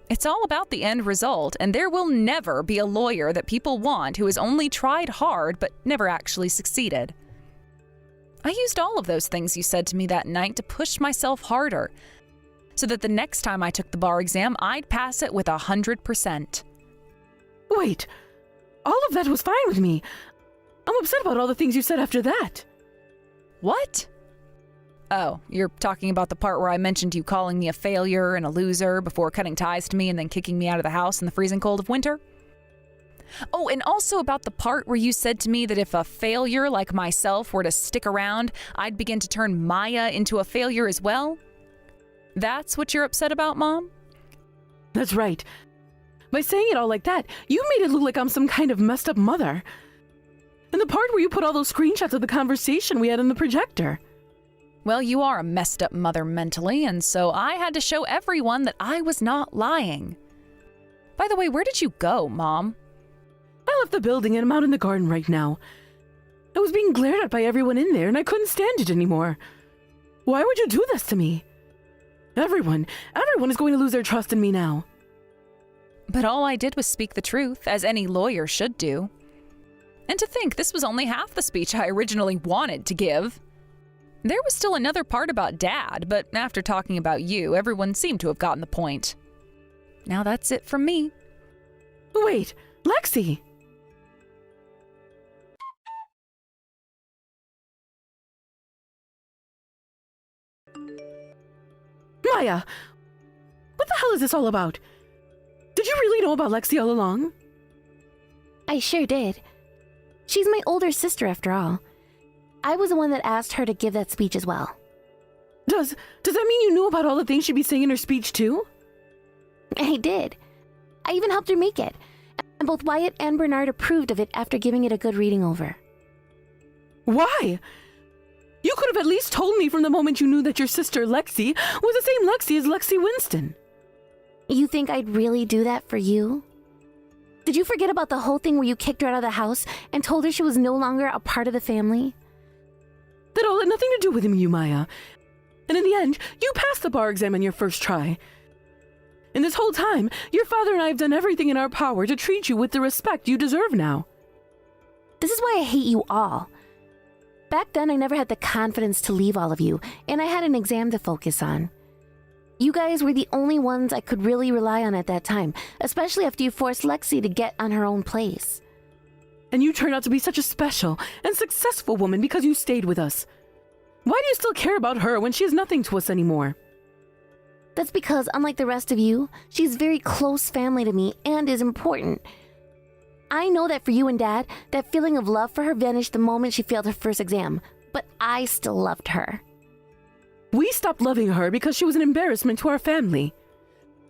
It's all about the end result, and there will never be a lawyer that people want who has only tried hard but never actually succeeded. I used all of those things you said to me that night to push myself harder, so that the next time I took the bar exam, I'd pass it with 100%. Wait, all of that was fine with me. I'm upset about all the things you said after that. What? Oh, you're talking about the part where I mentioned you calling me a failure and a loser before cutting ties to me and then kicking me out of the house in the freezing cold of winter? Oh, and also about the part where you said to me that if a failure like myself were to stick around, I'd begin to turn Maya into a failure as well? That's what you're upset about, Mom? That's right. By saying it all like that, you made it look like I'm some kind of messed up mother. And the part where you put all those screenshots of the conversation we had in the projector. Well, you are a messed up mother mentally, and so I had to show everyone that I was not lying. By the way, where did you go, Mom? I left the building and I'm out in the garden right now. I was being glared at by everyone in there and I couldn't stand it anymore. Why would you do this to me? Everyone is going to lose their trust in me now. But all I did was speak the truth, as any lawyer should do. And to think this was only half the speech I originally wanted to give. There was still another part about Dad, but after talking about you, everyone seemed to have gotten the point. Now that's it from me. Wait, Lexi! Maya! What the hell is this all about? Did you really know about Lexi all along? I sure did. She's my older sister after all. I was the one that asked her to give that speech as well. Does that mean you knew about all the things she'd be saying in her speech too? I did. I even helped her make it. And both Wyatt and Bernard approved of it after giving it a good reading over. Why? You could have at least told me from the moment you knew that your sister Lexi was the same Lexi as Lexi Winston. You think I'd really do that for you? Did you forget about the whole thing where you kicked her out of the house and told her she was no longer a part of the family? That all had nothing to do with me, Maya. And in the end, you passed the bar exam on your first try. And this whole time, your father and I have done everything in our power to treat you with the respect you deserve now. This is why I hate you all. Back then, I never had the confidence to leave all of you, and I had an exam to focus on. You guys were the only ones I could really rely on at that time, especially after you forced Lexi to get on her own place. And you turned out to be such a special and successful woman because you stayed with us. Why do you still care about her when she is nothing to us anymore? That's because, unlike the rest of you, she's very close family to me and is important. I know that for you and Dad, that feeling of love for her vanished the moment she failed her first exam, but I still loved her. We stopped loving her because she was an embarrassment to our family.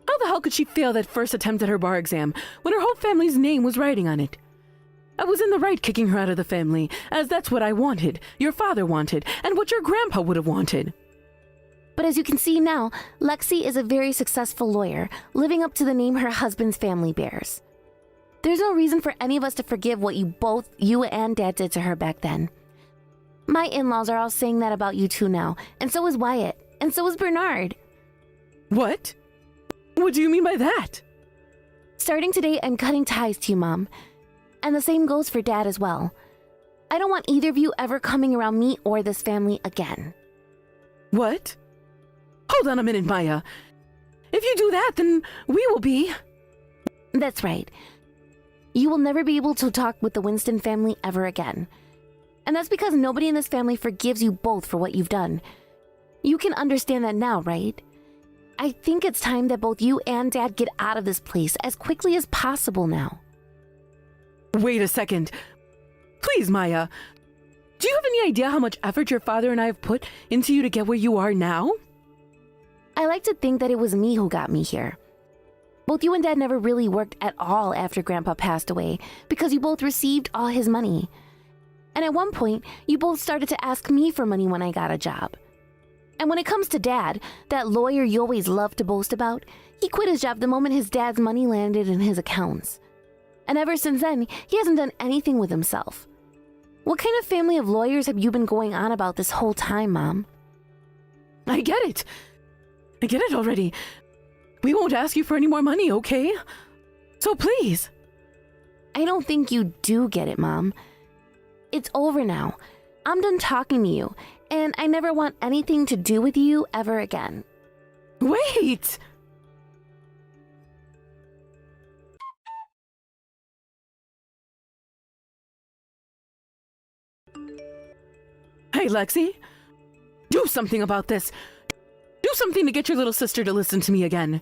How the hell could she fail that first attempt at her bar exam when her whole family's name was riding on it? I was in the right kicking her out of the family, as that's what I wanted, your father wanted, and what your grandpa would have wanted. But as you can see now, Lexi is a very successful lawyer, living up to the name her husband's family bears. There's no reason for any of us to forgive what you and Dad did to her back then. My in-laws are all saying that about you too now, and so is Wyatt, and so is Bernard. What? What do you mean by that? Starting today, I'm cutting ties to you, Mom. And the same goes for Dad as well. I don't want either of you ever coming around me or this family again. What? Hold on a minute, Maya. If you do that, then we will be... That's right. You will never be able to talk with the Winston family ever again. And that's because nobody in this family forgives you both for what you've done. You can understand that now, right? I think it's time that both you and Dad get out of this place as quickly as possible now. Wait a second. Please, Maya. Do you have any idea how much effort your father and I have put into you to get where you are now? I like to think that it was me who got me here. Both you and Dad never really worked at all after Grandpa passed away because you both received all his money. And at one point, you both started to ask me for money when I got a job. And when it comes to Dad, that lawyer you always loved to boast about, he quit his job the moment his dad's money landed in his accounts. And ever since then, he hasn't done anything with himself. What kind of family of lawyers have you been going on about this whole time, Mom? I get it. I get it already. We won't ask you for any more money, okay? So please. I don't think you do get it, Mom. It's over now. I'm done talking to you, and I never want anything to do with you ever again. Wait! Hey, Lexi. Do something about this. Do something to get your little sister to listen to me again.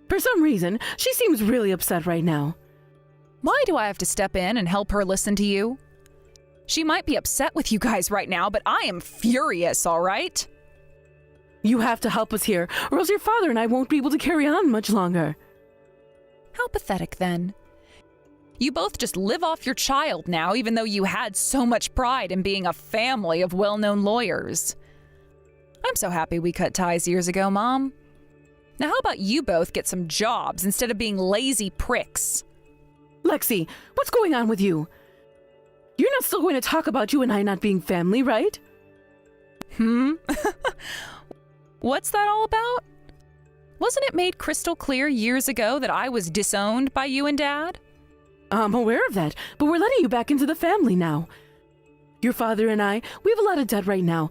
For some reason, she seems really upset right now. Why do I have to step in and help her listen to you? She might be upset with you guys right now, but I am furious, all right? You have to help us here, or else your father and I won't be able to carry on much longer. How pathetic, then. You both just live off your child now, even though you had so much pride in being a family of well-known lawyers. I'm so happy we cut ties years ago, Mom. Now how about you both get some jobs instead of being lazy pricks? Lexi, what's going on with you? You're not still going to talk about you and I not being family, right? What's that all about? Wasn't it made crystal clear years ago that I was disowned by you and Dad? I'm aware of that, but we're letting you back into the family now. Your father and I, we have a lot of debt right now.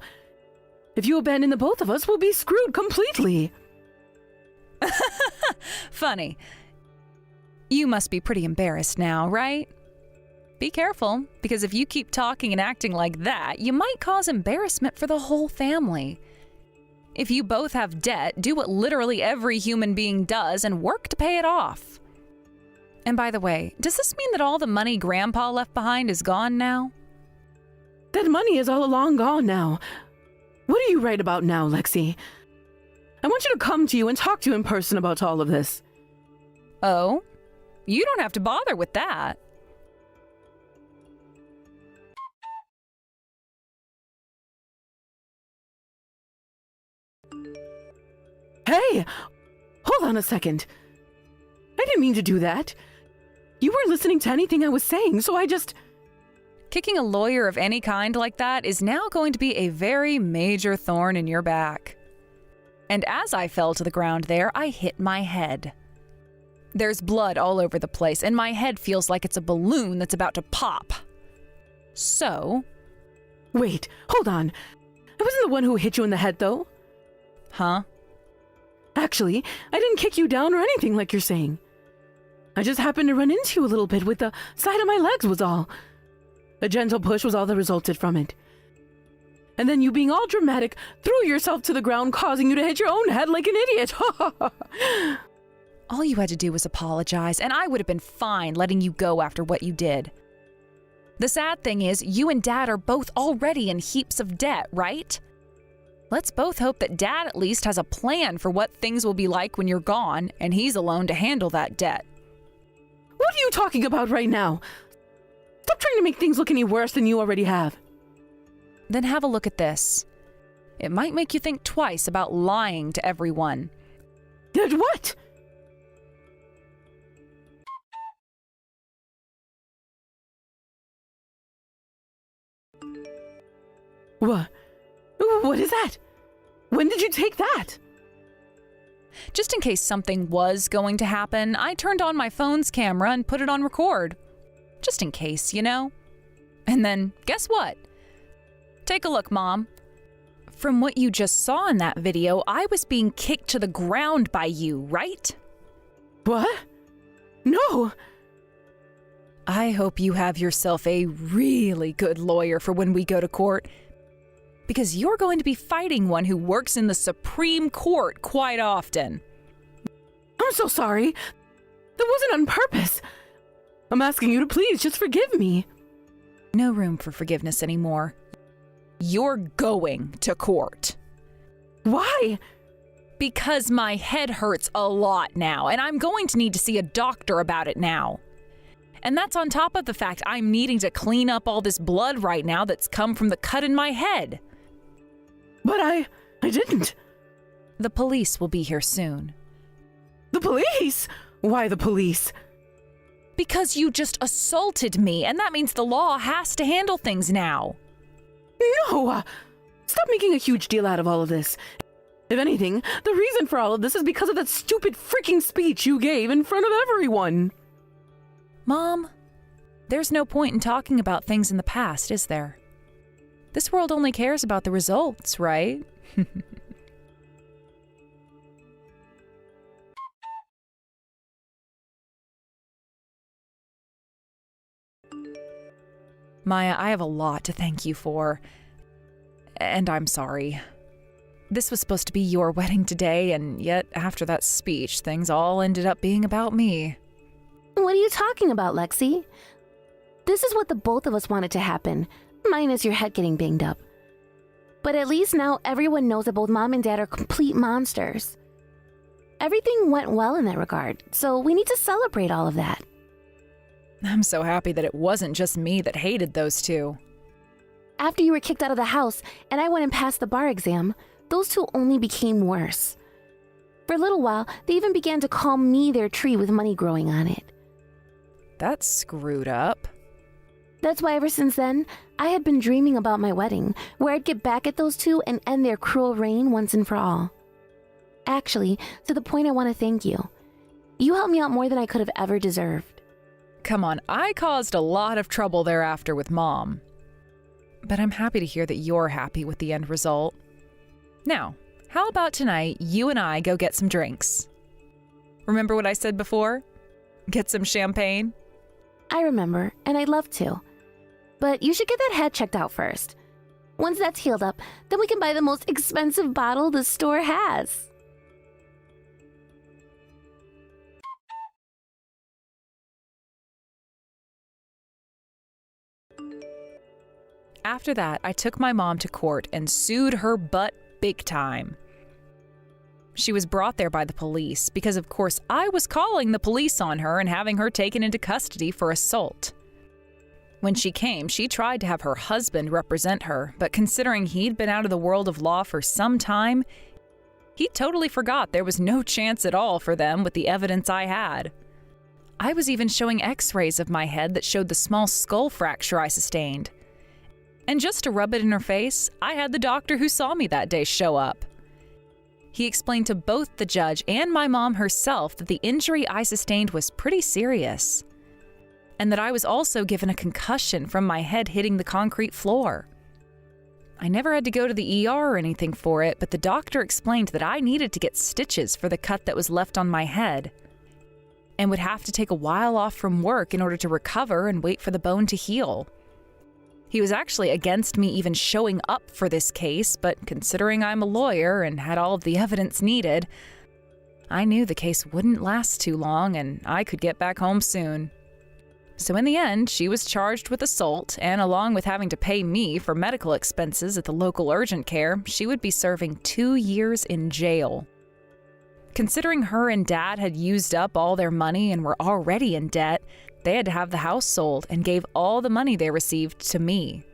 If you abandon the both of us, we'll be screwed completely. Funny. You must be pretty embarrassed now, right? Be careful, because if you keep talking and acting like that, you might cause embarrassment for the whole family. If you both have debt, do what literally every human being does and work to pay it off. And by the way, does this mean that all the money Grandpa left behind is gone now? That money is all along gone now. What are you right about now, Lexi? I want you to come to you and talk to you in person about all of this. Oh? You don't have to bother with that. Hey! Hold on a second. I didn't mean to do that. You weren't listening to anything I was saying, so I just... Kicking a lawyer of any kind like that is now going to be a very major thorn in your back. And as I fell to the ground there, I hit my head. There's blood all over the place, and my head feels like it's a balloon that's about to pop. So... Wait, hold on. I wasn't the one who hit you in the head, though. Huh? Actually, I didn't kick you down or anything like you're saying. I just happened to run into you a little bit with the side of my legs was all. A gentle push was all that resulted from it. And then you being all dramatic threw yourself to the ground, causing you to hit your own head like an idiot. All you had to do was apologize, and I would have been fine letting you go after what you did. The sad thing is, you and Dad are both already in heaps of debt, right? Let's both hope that Dad at least has a plan for what things will be like when you're gone, and he's alone to handle that debt. What are you talking about right now? Stop trying to make things look any worse than you already have. Then have a look at this. It might make you think twice about lying to everyone. Did what? What is that? When did you take that? Just in case something was going to happen, I turned on my phone's camera and put it on record. Just in case, you know? And then, guess what? Take a look, Mom. From what you just saw in that video, I was being kicked to the ground by you, right? What? No! I hope you have yourself a really good lawyer for when we go to court, because you're going to be fighting one who works in the Supreme Court quite often. I'm so sorry. That wasn't on purpose. I'm asking you to please just forgive me. No room for forgiveness anymore. You're going to court. Why? Because my head hurts a lot now, and I'm going to need to see a doctor about it now. And that's on top of the fact I'm needing to clean up all this blood right now that's come from the cut in my head. But I didn't. The police will be here soon. The police? Why the police? Because you just assaulted me, and that means the law has to handle things now. No! Stop making a huge deal out of all of this. If anything, the reason for all of this is because of that stupid freaking speech you gave in front of everyone. Mom, there's no point in talking about things in the past, is there? This world only cares about the results, right? Maya, I have a lot to thank you for. And I'm sorry. This was supposed to be your wedding today, and yet after that speech, things all ended up being about me. What are you talking about, Lexi? This is what the both of us wanted to happen, minus your head getting banged up. But at least now everyone knows that both Mom and Dad are complete monsters. Everything went well in that regard, so we need to celebrate all of that. I'm so happy that it wasn't just me that hated those two. After you were kicked out of the house and I went and passed the bar exam, those two only became worse. For a little while, they even began to call me their tree with money growing on it. That's screwed up. That's why ever since then, I had been dreaming about my wedding, where I'd get back at those two and end their cruel reign once and for all. Actually, to the point I want to thank you. You helped me out more than I could have ever deserved. Come on, I caused a lot of trouble thereafter with Mom. But I'm happy to hear that you're happy with the end result. Now, how about tonight you and I go get some drinks? Remember what I said before? Get some champagne? I remember, and I'd love to. But you should get that head checked out first. Once that's healed up, then we can buy the most expensive bottle the store has. After that, I took my mom to court and sued her butt big time. She was brought there by the police because, of course, I was calling the police on her and having her taken into custody for assault. When she came, she tried to have her husband represent her, but considering he'd been out of the world of law for some time, he totally forgot there was no chance at all for them with the evidence I had. I was even showing x-rays of my head that showed the small skull fracture I sustained. And just to rub it in her face, I had the doctor who saw me that day show up. He explained to both the judge and my mom herself that the injury I sustained was pretty serious, and that I was also given a concussion from my head hitting the concrete floor. I never had to go to the ER or anything for it, but the doctor explained that I needed to get stitches for the cut that was left on my head, and would have to take a while off from work in order to recover and wait for the bone to heal. He was actually against me even showing up for this case, but considering I'm a lawyer and had all of the evidence needed, I knew the case wouldn't last too long and I could get back home soon. So in the end, she was charged with assault, and along with having to pay me for medical expenses at the local urgent care, she would be serving 2 years in jail. Considering her and Dad had used up all their money and were already in debt, they had to have the house sold and gave all the money they received to me.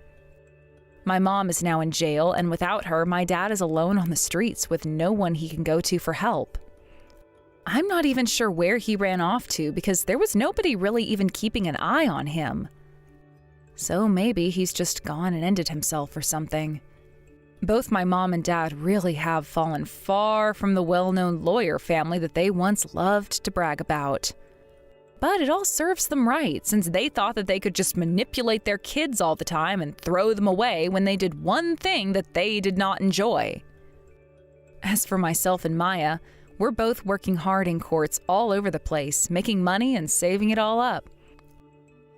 My mom is now in jail, and without her, my dad is alone on the streets with no one he can go to for help. I'm not even sure where he ran off to because there was nobody really even keeping an eye on him. So maybe he's just gone and ended himself or something. Both my mom and dad really have fallen far from the well-known lawyer family that they once loved to brag about. But it all serves them right, since they thought that they could just manipulate their kids all the time and throw them away when they did one thing that they did not enjoy. As for myself and Maya, we're both working hard in courts all over the place, making money and saving it all up.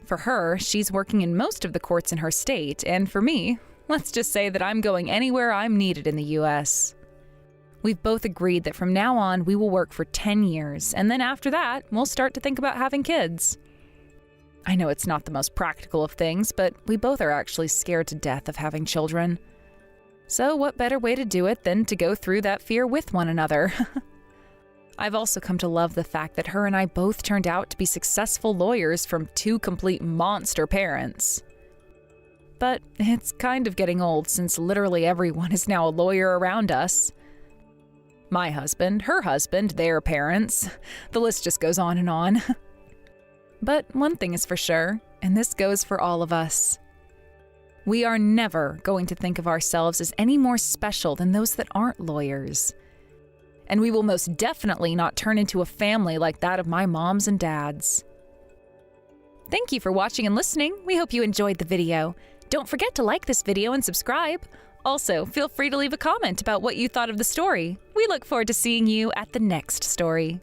For her, she's working in most of the courts in her state, and for me, let's just say that I'm going anywhere I'm needed in the U.S. We've both agreed that from now on, we will work for 10 years, and then after that, we'll start to think about having kids. I know it's not the most practical of things, but we both are actually scared to death of having children. So what better way to do it than to go through that fear with one another? I've also come to love the fact that her and I both turned out to be successful lawyers from 2 complete monster parents. But it's kind of getting old since literally everyone is now a lawyer around us. My husband, her husband, their parents. The list just goes on and on. But one thing is for sure, and this goes for all of us. We are never going to think of ourselves as any more special than those that aren't lawyers. And we will most definitely not turn into a family like that of my moms and dads. Thank you for watching and listening. We hope you enjoyed the video. Don't forget to like this video and subscribe. Also, feel free to leave a comment about what you thought of the story. We look forward to seeing you at the next story.